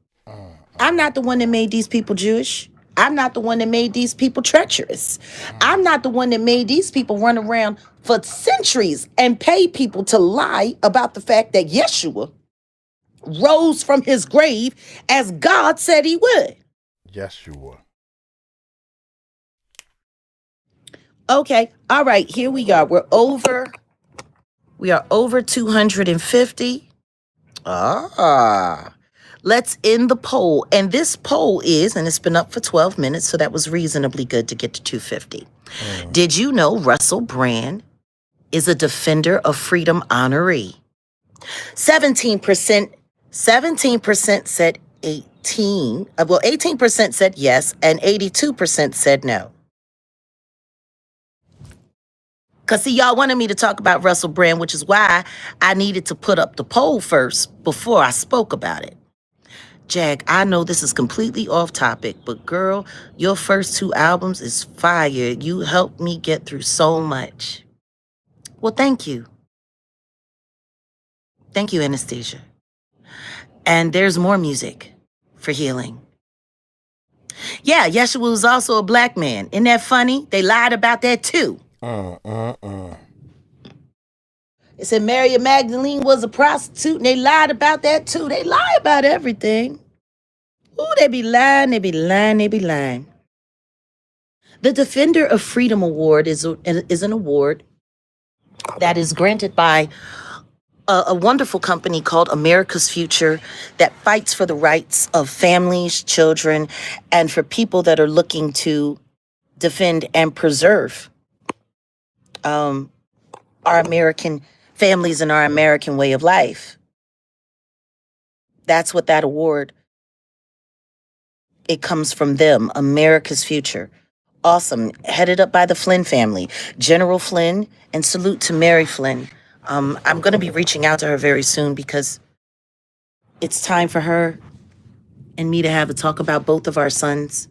I'm not the one that made these people Jewish. I'm not the one that made these people treacherous. I'm not the one that made these people run around for centuries and pay people to lie about the fact that Yeshua rose from his grave as God said he would. Yeshua. Okay, all right, here we are. We are over 250. Let's end the poll. And this poll is, and it's been up for 12 minutes, so that was reasonably good to get to 250. Did you know Russell Brand is a Defender of Freedom honoree? 17% said 18% said yes, and 82% said no. Because, see, y'all wanted me to talk about Russell Brand, which is why I needed to put up the poll first before I spoke about it. Jag, I know this is completely off topic, but girl, your first 2 albums is fire. You helped me get through so much. Well, thank you. Thank you, Anastasia. And there's more music for healing. Yeah, Yeshua was also a black man. Isn't that funny? They lied about that too. They said Mary Magdalene was a prostitute, and they lied about that too. They lie about everything. Ooh, they be lying, they be lying, they be lying. The Defender of Freedom Award is an award that is granted by a wonderful company called America's Future that fights for the rights of families, children, and for people that are looking to defend and preserve our American families and our American way of life. That's what that award, it comes from them, America's Future. Awesome. Headed up by the Flynn family, General Flynn, and salute to Mary Flynn. I'm going to be reaching out to her very soon because it's time for her and me to have a talk about both of our sons.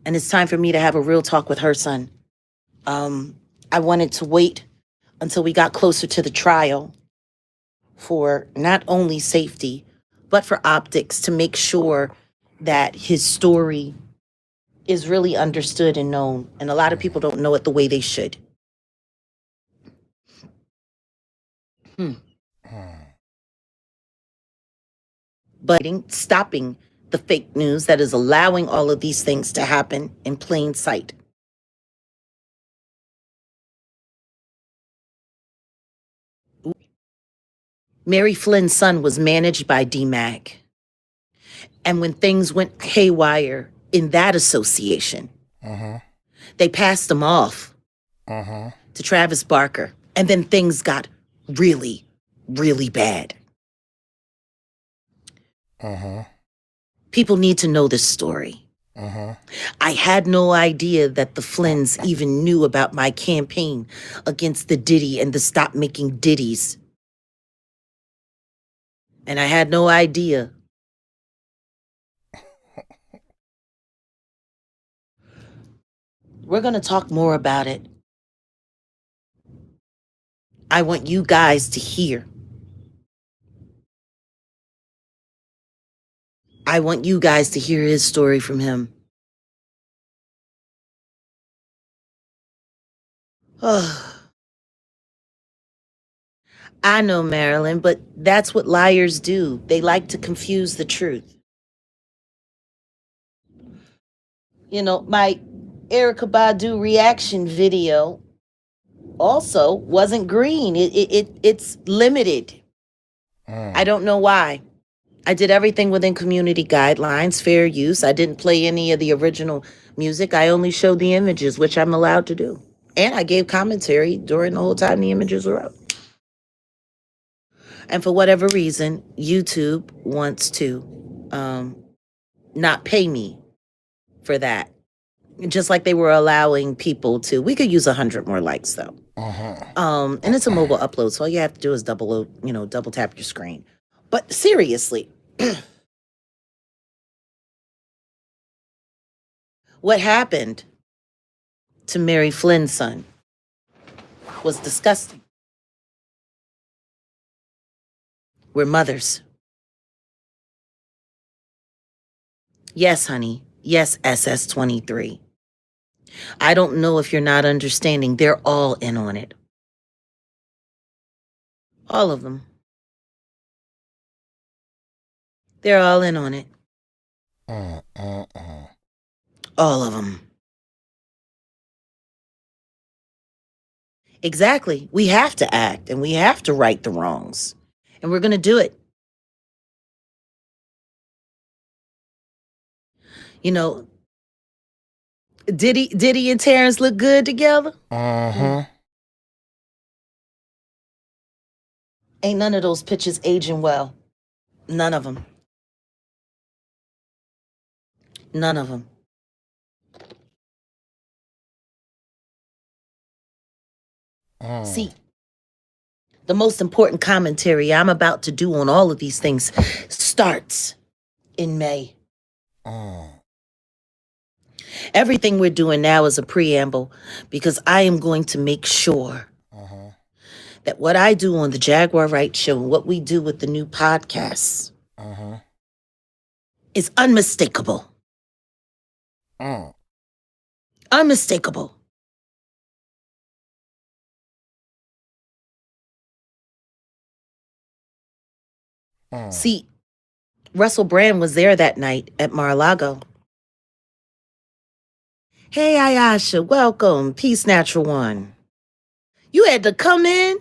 And it's time for me to have a real talk with her son. I wanted to wait until we got closer to the trial for not only safety, but for optics, to make sure that his story is really understood and known. And a lot of people don't know it the way they should. But stopping the fake news that is allowing all of these things to happen in plain sight. Mary Flynn's son was managed by D-Mac. And when things went haywire in that association, they passed him off to Travis Barker. And then things got really, really bad. People need to know this story. I had no idea that the Flynns even knew about my campaign against the Diddy and the Stop Making Diddies. And I had no idea we're going to talk more about it. I want you guys to hear. I want you guys to hear his story from him. Oh. I know, Marilyn, but that's what liars do. They like to confuse the truth. You know, my Erykah Badu reaction video also wasn't green. It's limited. I don't know why. I did everything within community guidelines, fair use. I didn't play any of the original music. I only showed the images, which I'm allowed to do. And I gave commentary during the whole time the images were up. And for whatever reason, YouTube wants to not pay me for that. Just like they were allowing people to. We could use 100 more likes, though. And it's a mobile upload, so all you have to do is double tap your screen. But seriously, what happened to Mary Flynn's son was disgusting. We're mothers. Yes, honey. Yes, SS23. I don't know if you're not understanding. They're all in on it. All of them. They're all in on it. Mm, mm, mm. All of them. Exactly. We have to act and we have to right the wrongs. And we're going to do it. You know, Diddy and Terrence look good together. Mm-hmm. Ain't none of those pictures aging well. None of them. None of them. See, the most important commentary I'm about to do on all of these things starts in May. Everything we're doing now is a preamble because I am going to make sure that what I do on the Jaguar Wright show and what we do with the new podcasts is unmistakable. Unmistakable. See, Russell Brand was there that night at Mar-a-Lago. Hey, Ayasha, welcome. Peace, Natural One. You had to come in,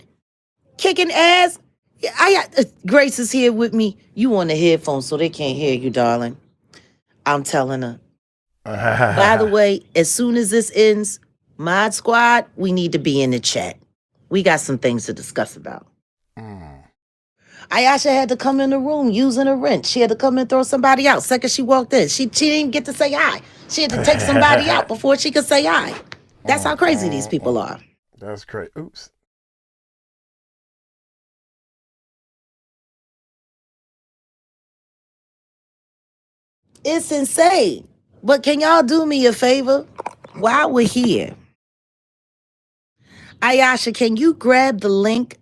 kicking ass. Grace is here with me. You on the headphones, so they can't hear you, darling. I'm telling her. By the way, as soon as this ends, Mod Squad, we need to be in the chat. We got some things to discuss about. Ayasha had to come in the room using a wrench. She had to come and throw somebody out. Second she walked in, she didn't even get to say hi. She had to take somebody out before she could say hi. That's how crazy these people are. That's crazy. Oops. It's insane. But can y'all do me a favor? While we're here, Ayasha, can you grab the link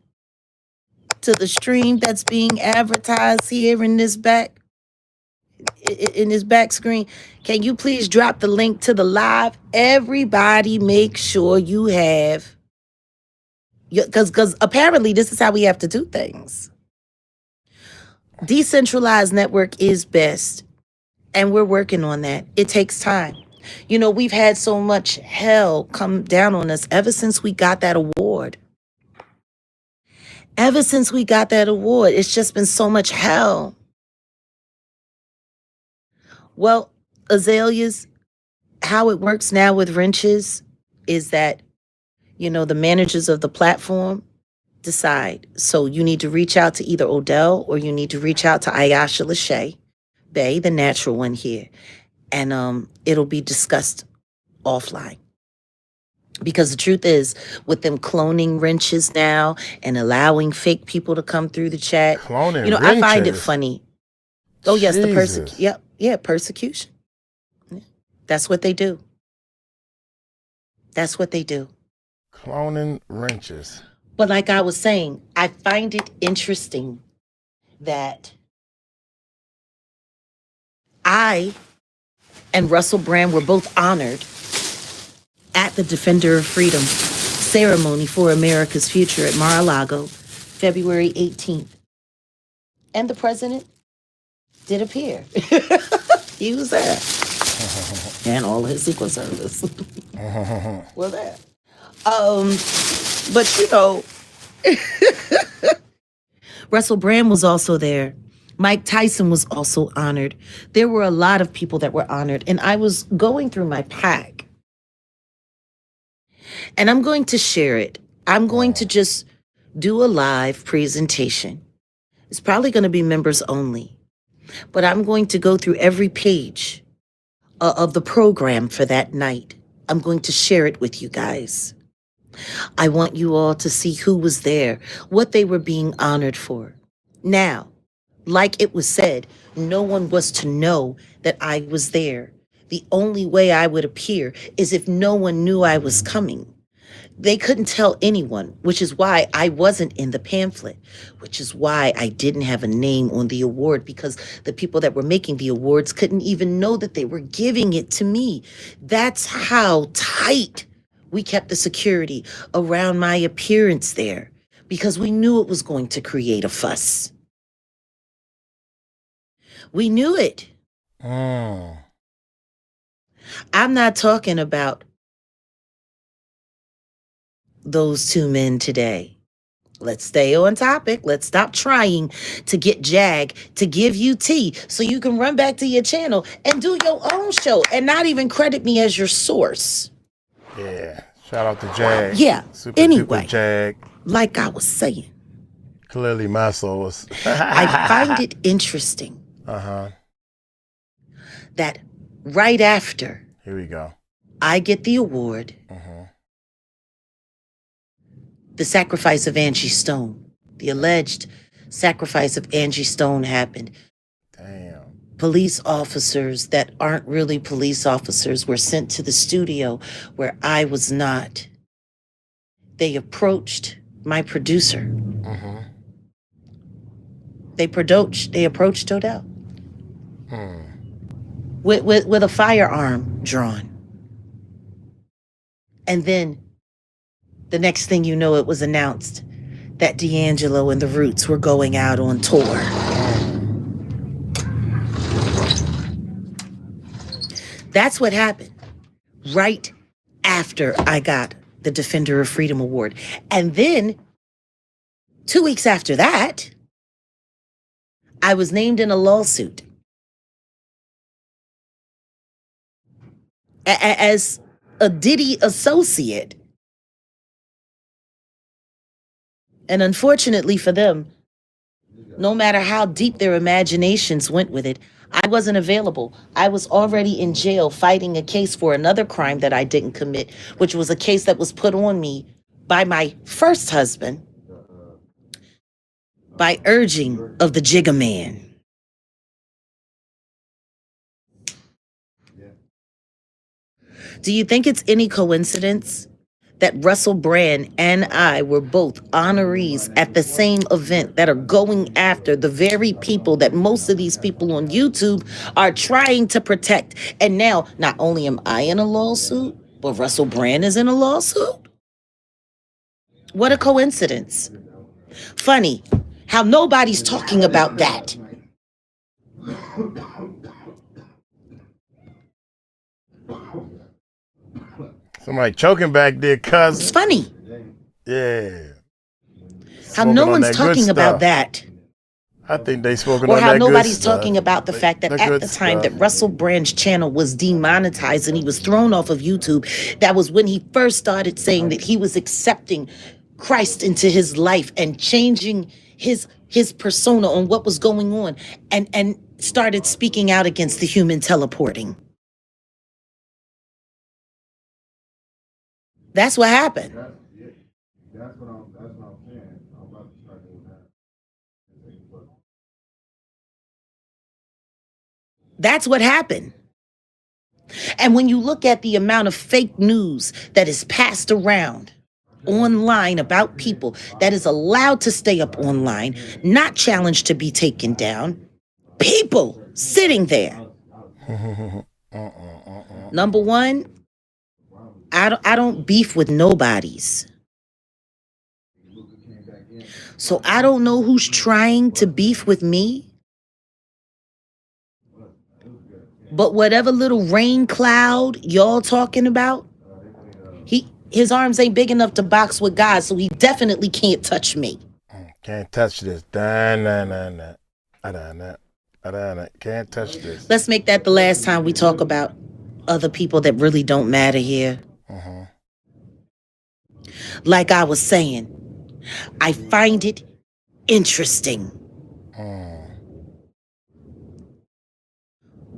to the stream that's being advertised here in this back screen? Can you please drop the link to the live? Everybody make sure you have, because apparently this is how we have to do things. Decentralized network is best, and we're working on that. It takes time. You know, we've had so much hell come down on us ever since we got that award. Ever since we got that award, it's just been so much hell. Well, Azaleas, how it works now with wrenches is that, you know, the managers of the platform decide. So you need to reach out to either Odell or you need to reach out to Ayasha Lachey Bay, the natural one here. And it'll be discussed offline. Because the truth is, with them cloning wrenches now and allowing fake people to come through the chat, Cloning you know, wrenches? I find it funny. Oh, yes, the Jesus. persecution. That's what they do. That's what they do. Cloning wrenches. But like I was saying, I find it interesting that I and Russell Brand were both honored at the Defender of Freedom ceremony for America's Future at Mar-a-Lago, February 18th. And the president did appear. He was there. And all his Secret Service were there. But you know, Russell Brand was also there. Mike Tyson was also honored. There were a lot of people that were honored. And I was going through my pack. And I'm going to share it. I'm going to just do a live presentation. It's probably going to be members only. But I'm going to go through every page of the program for that night. I'm going to share it with you guys. I want you all to see who was there, what they were being honored for. Now, like it was said, no one was to know that I was there. The only way I would appear is if no one knew I was coming. They couldn't tell anyone, which is why I wasn't in the pamphlet, which is why I didn't have a name on the award, because the people that were making the awards couldn't even know that they were giving it to me. That's how tight we kept the security around my appearance there, because we knew it was going to create a fuss. We knew it. Mm. I'm not talking about those two men today. Let's stay on topic. Let's stop trying to get Jag to give you tea so you can run back to your channel and do your own show and not even credit me as your source. Yeah. Shout out to Jag. Yeah. Super Anyway, duper Jag. like I was saying, Clearly my source. I find it interesting that right after Here we go. I get the award, the sacrifice of Angie Stone, the alleged sacrifice of Angie Stone happened. Damn. Police officers that aren't really police officers were sent to the studio where I was not. They approached my producer. They approached Odell with a firearm drawn. And then the next thing you know, it was announced that D'Angelo and the Roots were going out on tour. That's what happened right after I got the Defender of Freedom Award. And then 2 weeks after that, I was named in a lawsuit as a Diddy associate. And unfortunately for them, no matter how deep their imaginations went with it, I wasn't available. I was already in jail fighting a case for another crime that I didn't commit, which was a case that was put on me by my first husband by urging of the Jigga Man. Do you think it's any coincidence that Russell Brand and I were both honorees at the same event that are going after the very people that most of these people on YouTube are trying to protect? And now, not only am I in a lawsuit, but Russell Brand is in a lawsuit? What a coincidence. Funny how nobody's talking about that. Somebody choking back there, cousin. It's funny Yeah. how Smoking no on one's that good talking about stuff. that. I think they smoking Or on how that nobody's good stuff. talking about the fact that The at good the time stuff. that Russell Brand's channel was demonetized and he was thrown off of YouTube, that was when he first started saying that he was accepting Christ into his life and changing his persona on what was going on, and started speaking out against the human teleporting. That's what happened. That's what I'm saying. I'm about to start doing that. That's what happened. And when you look at the amount of fake news that is passed around online about people that is allowed to stay up online, not challenged to be taken down, people sitting there. Number one, I don't beef with nobodies. So I don't know who's trying to beef with me. But whatever little rain cloud y'all talking about, his arms ain't big enough to box with God, so he definitely can't touch me. Can't touch this. Can't touch this. Let's make that the last time we talk about other people that really don't matter here. Like I was saying, I find it interesting.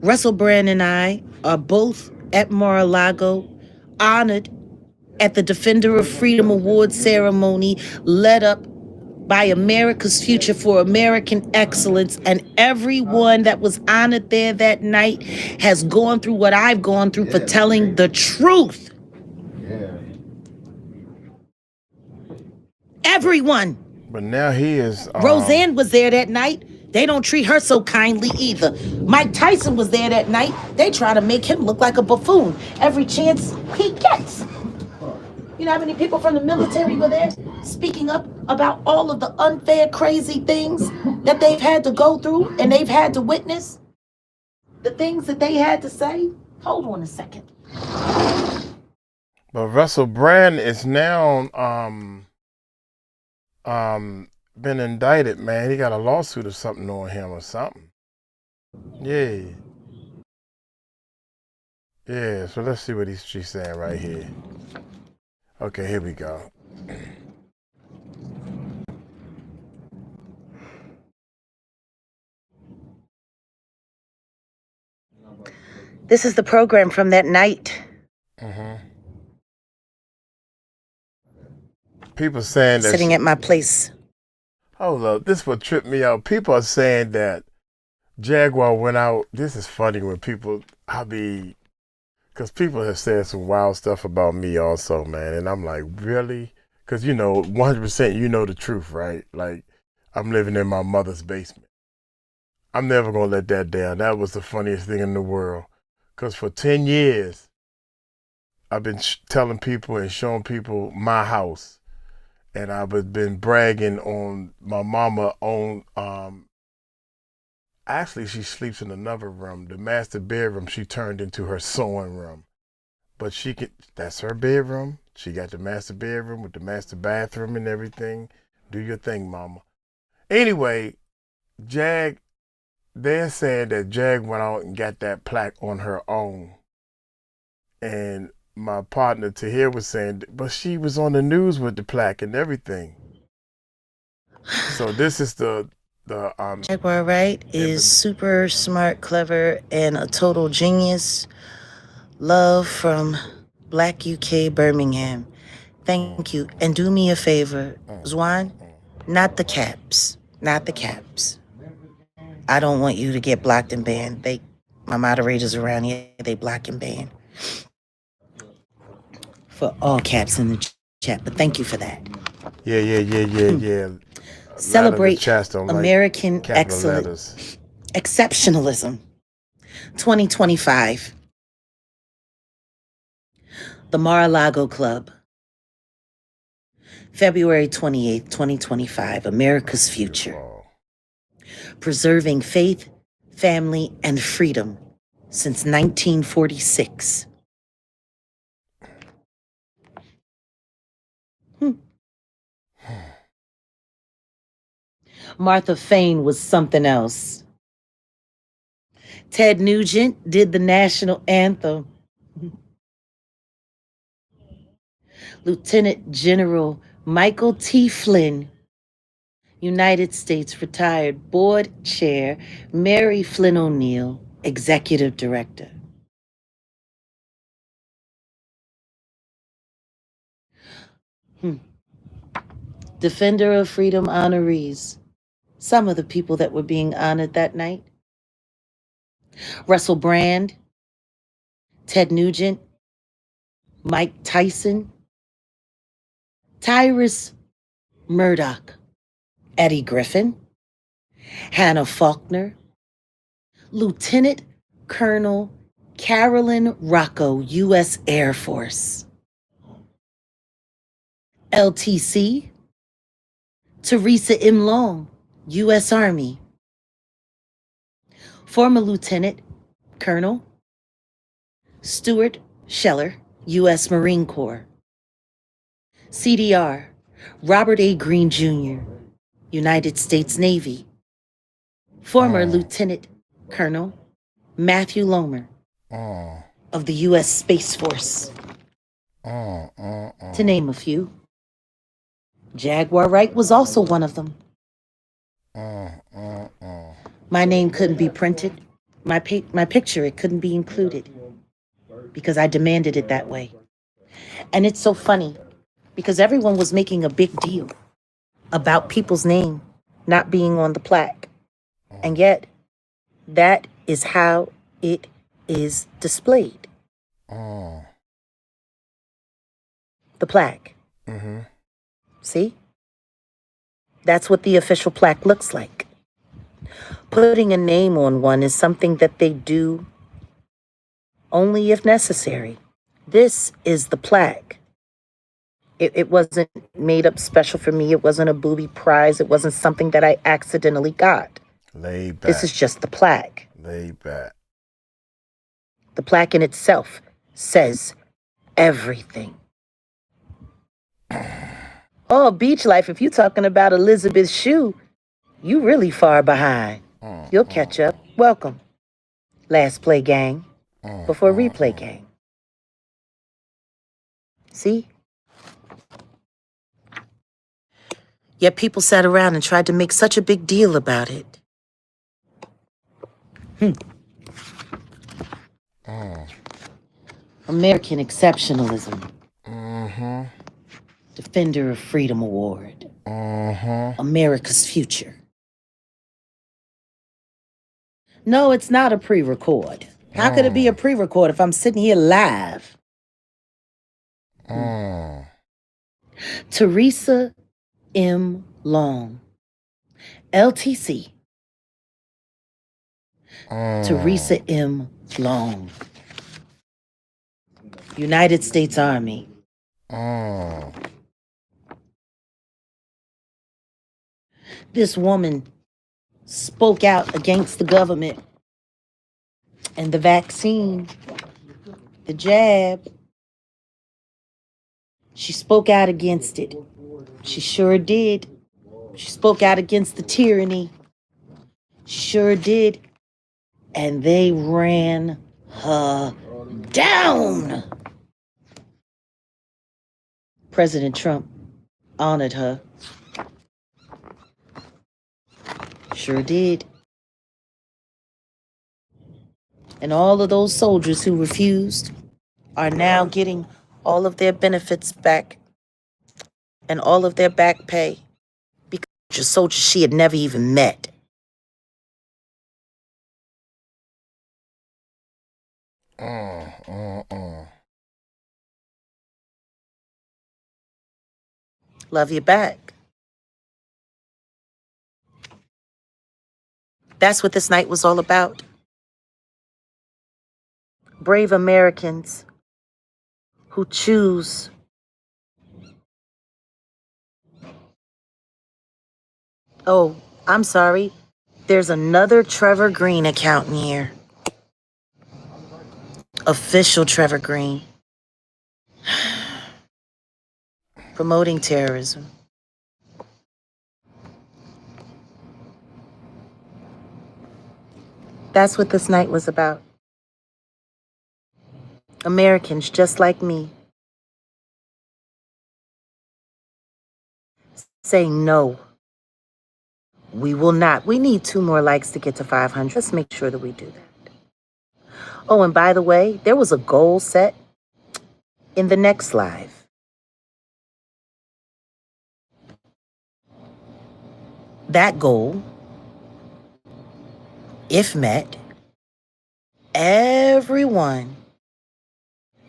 Russell Brand and I are both at Mar-a-Lago, honored at the Defender of Freedom Award ceremony led up by America's Future for American Excellence, and everyone that was honored there that night has gone through what I've gone through for telling the truth. Everyone. But now he is... Roseanne was there that night. They don't treat her so kindly either. Mike Tyson was there that night. They try to make him look like a buffoon every chance he gets. You know how many people from the military were there speaking up about all of the unfair, crazy things that they've had to go through and they've had to witness? The things that they had to say. Hold on a second. But Russell Brand is now been indicted, man. He got a lawsuit or something on him or something. Yeah. Yeah, so let's see what she's saying right here. Okay, here we go. This is the program from that night. People saying that sitting at my place. Hold up, this what tripped me out. People are saying that Jaguar went out. This is funny when people, because people have said some wild stuff about me also, man. And I'm like, really? Because, 100% you know the truth, right? Like, I'm living in my mother's basement. I'm never going to let that down. That was the funniest thing in the world. Because for 10 years, I've been telling people and showing people my house. And I've been bragging on my mama on, actually she sleeps in another room. The master bedroom she turned into her sewing room. But that's her bedroom. She got the master bedroom with the master bathroom and everything. Do your thing, mama. Anyway, they're saying that Jag went out and got that plaque on her own. And my partner Tahir was saying, but she was on the news with the plaque and everything. So this is the Jaguar Wright is super smart, clever, and a total genius. Love from Black UK, Birmingham. Thank you. And do me a favor, Zwan, not the caps. Not the caps. I don't want you to get blocked and banned. My moderators around here, they block and ban. For all caps in the chat, but thank you for that. Yeah. Celebrate American excellence. Exceptionalism. 2025. The Mar-a-Lago Club. February 28th, 2025. America's future. Preserving faith, family, and freedom since 1946. Martha Fain was something else. Ted Nugent did the national anthem. Lieutenant General Michael T. Flynn, United States retired board chair Mary Flynn O'Neill, executive director. Defender of Freedom honorees. Some of the people that were being honored that night. Russell Brand, Ted Nugent, Mike Tyson, Tyrus Murdoch, Eddie Griffin, Hannah Faulkner, Lieutenant Colonel Carolyn Rocco, U.S. Air Force, LTC, Teresa M. Long, U.S. Army, former Lieutenant Colonel Stuart Scheller, U.S. Marine Corps, CDR, Robert A. Green Jr., United States Navy, former Lieutenant Colonel Matthew Lomer of the U.S. Space Force, to name a few. Jaguar Wright was also one of them. My name couldn't be printed. My picture, it couldn't be included because I demanded it that way. And it's so funny because everyone was making a big deal about people's name not being on the plaque. And yet, that is how it is displayed. The plaque. See? That's what the official plaque looks like. Putting a name on one is something that they do only if necessary. This is the plaque. It wasn't made up special for me. It wasn't a booby prize. It wasn't something that I accidentally got. Laid back. This is just the plaque. Laid back. The plaque in itself says everything. Oh, beach life, if you're talking about Elizabeth Shue, you really far behind. You'll catch up. Welcome. Last play gang before replay gang. See? Yet people sat around and tried to make such a big deal about it. American exceptionalism. Defender of Freedom Award. America's future. No, it's not a pre-record. How could it be a pre-record if I'm sitting here live? Teresa M. Long. LTC. Teresa M. Long. United States Army. This woman spoke out against the government and the vaccine, the jab. She spoke out against it. She sure did. She spoke out against the tyranny. She sure did. And they ran her down. President Trump honored her. Sure did. And all of those soldiers who refused are now getting all of their benefits back and all of their back pay because of soldiers she had never even met. Love you back. That's what this night was all about. Brave Americans who choose oh, I'm sorry. There's another Trevor Green account in here. Official Trevor Green. Promoting terrorism. That's what this night was about. Americans just like me saying no. We will not. We need 2 more likes to get to 500. Let's make sure that we do that. Oh, and by the way, there was a goal set in the next live. That goal, if met, everyone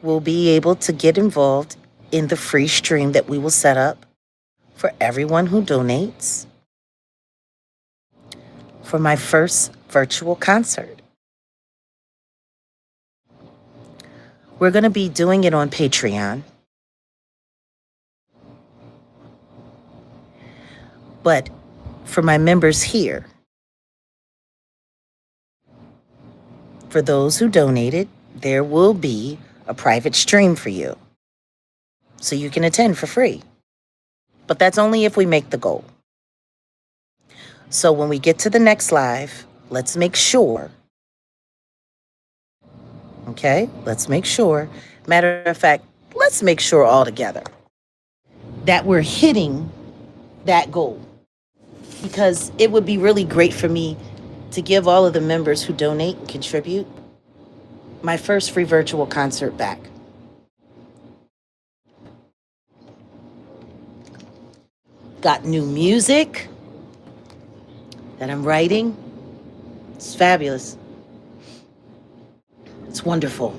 will be able to get involved in the free stream that we will set up for everyone who donates for my first virtual concert. We're going to be doing it on Patreon. But for my members here, for those who donated, there will be a private stream for you. So you can attend for free. But that's only if we make the goal. So when we get to the next live, let's make sure. Okay? Let's make sure. Matter of fact, let's make sure all together that we're hitting that goal. Because it would be really great for me to give all of the members who donate and contribute my first free virtual concert back. Got new music that I'm writing. It's fabulous. It's wonderful.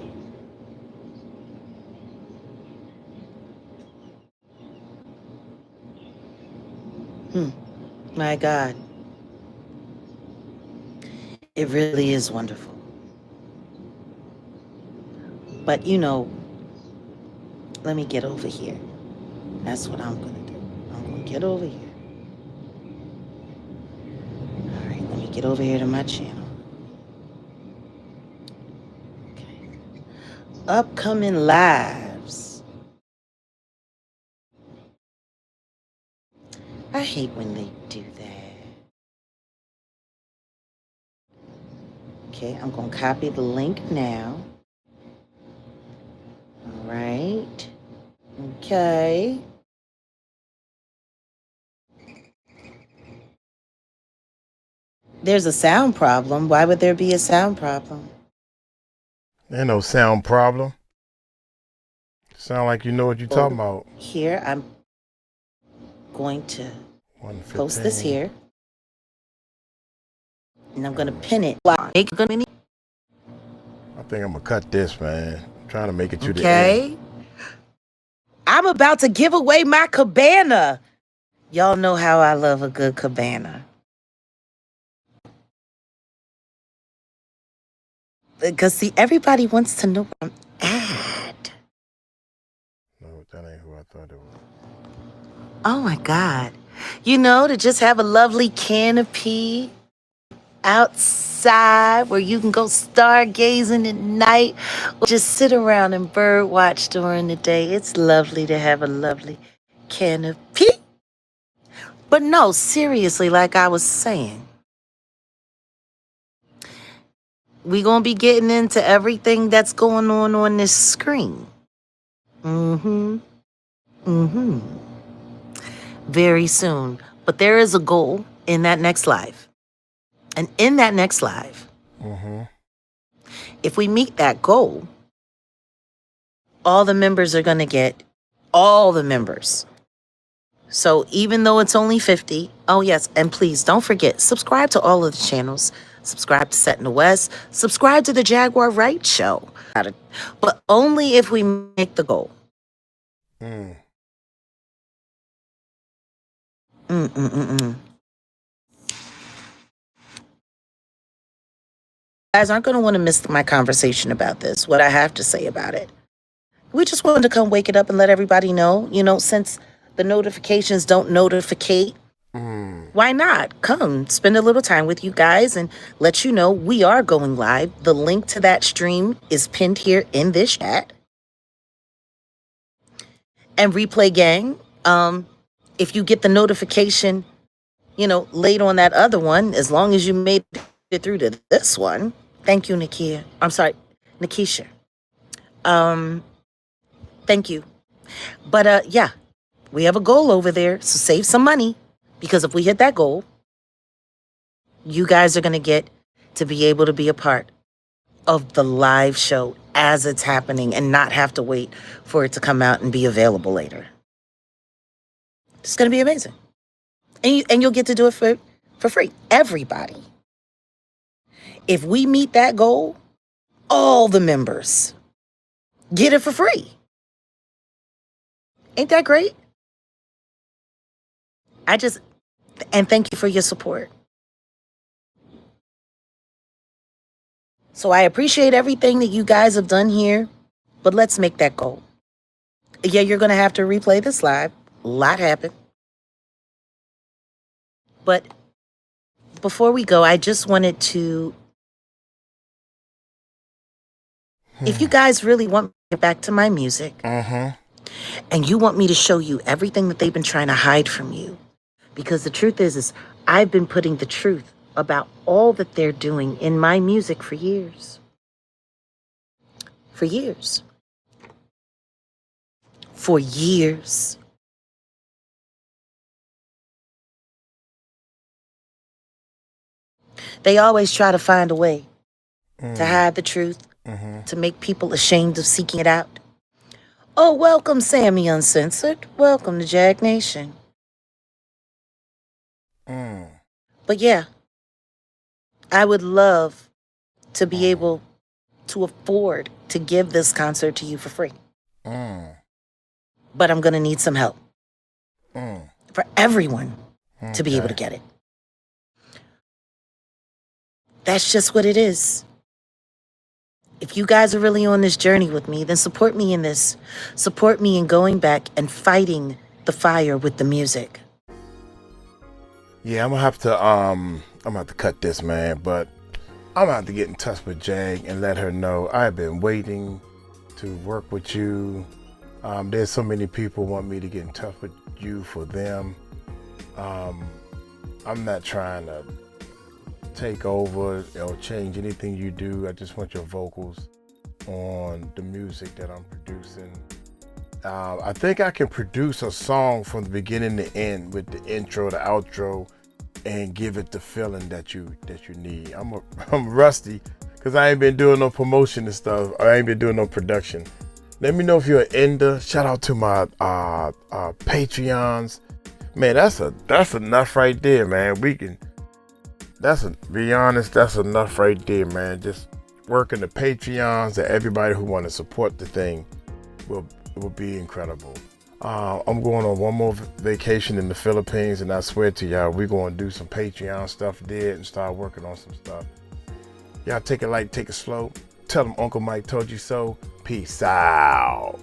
My God. It really is wonderful. But you know, let me get over here. That's what I'm going to do. I'm going to get over here. All right, let me get over here to my channel. Okay. Upcoming lives. I hate when they do that. Okay, I'm going to copy the link now. All right. Okay. There's a sound problem. Why would there be a sound problem? Ain't no sound problem. Sound like you know what you're talking about. Here, I'm going to 115. post this here. And I'm going to pin it. I think I'm gonna cut this, man. I'm trying to make it to the end. Okay. I'm about to give away my cabana. Y'all know how I love a good cabana. Because, see, everybody wants to know where I'm at. No, that ain't who I thought it was. Oh, my God. You know, to just have a lovely canopy outside where you can go stargazing at night or just sit around and bird watch during the day. It's lovely to have a lovely canopy. But no, seriously, like I was saying, we gonna be getting into everything that's going on this screen. Very soon. But there is a goal in that next live. And in that next live, if we meet that goal, all the members are going to get all the members. So even though it's only 50, oh yes, and please don't forget, subscribe to all of the channels. Subscribe to Set in the West. Subscribe to the Jaguar Wright Show. But only if we make the goal. Guys aren't going to want to miss my conversation about this, what I have to say about it. We just wanted to come wake it up and let everybody know, since the notifications don't notificate, why not come spend a little time with you guys and let you know we are going live. The link to that stream is pinned here in this chat. And replay gang, if you get the notification, late on that other one, as long as you made it through to this one. Thank you, Nikisha. Thank you. But yeah, we have a goal over there, so save some money, because if we hit that goal, you guys are going to get to be able to be a part of the live show as it's happening and not have to wait for it to come out and be available later. It's going to be amazing. And you'll get to do it for free. Everybody. If we meet that goal, all the members get it for free. Ain't that great? And thank you for your support. So I appreciate everything that you guys have done here, but let's make that goal. Yeah, you're going to have to replay this live. A lot happened. But before we go, I just wanted to, if you guys really want me to get back to my music, and you want me to show you everything that they've been trying to hide from you, because the truth is I've been putting the truth about all that they're doing in my music for years. For years. For years. They always try to find a way to hide the truth, to make people ashamed of seeking it out. Oh, welcome, Sammy Uncensored. Welcome to Jag Nation. But yeah, I would love to be able to afford to give this concert to you for free. But I'm going to need some help for everyone to be able to get it. That's just what it is. If you guys are really on this journey with me, then support me in this. Support me in going back and fighting the fire with the music. Yeah, I'm gonna have to cut this, man, but I'm gonna have to get in touch with Jag and let her know I've been waiting to to work with you. There's so many people want me to get in touch with you for them. I'm not trying to take over or change anything you do. I just want your vocals on the music that I'm producing. I think I can produce a song from the beginning to end with the intro, the outro, and give it the feeling that you need. I'm rusty because I ain't been doing no promotion and stuff. I ain't been doing no production. Let me know if you're an ender. Shout out to my Patreons. Man, that's enough right there, man. Be honest, that's enough right there, man. Just working the Patreons and everybody who want to support the thing will be incredible. I'm going on one more vacation in the Philippines, and I swear to y'all, we're going to do some Patreon stuff there and start working on some stuff. Y'all take it light, take it slow. Tell them Uncle Mike told you so. Peace out.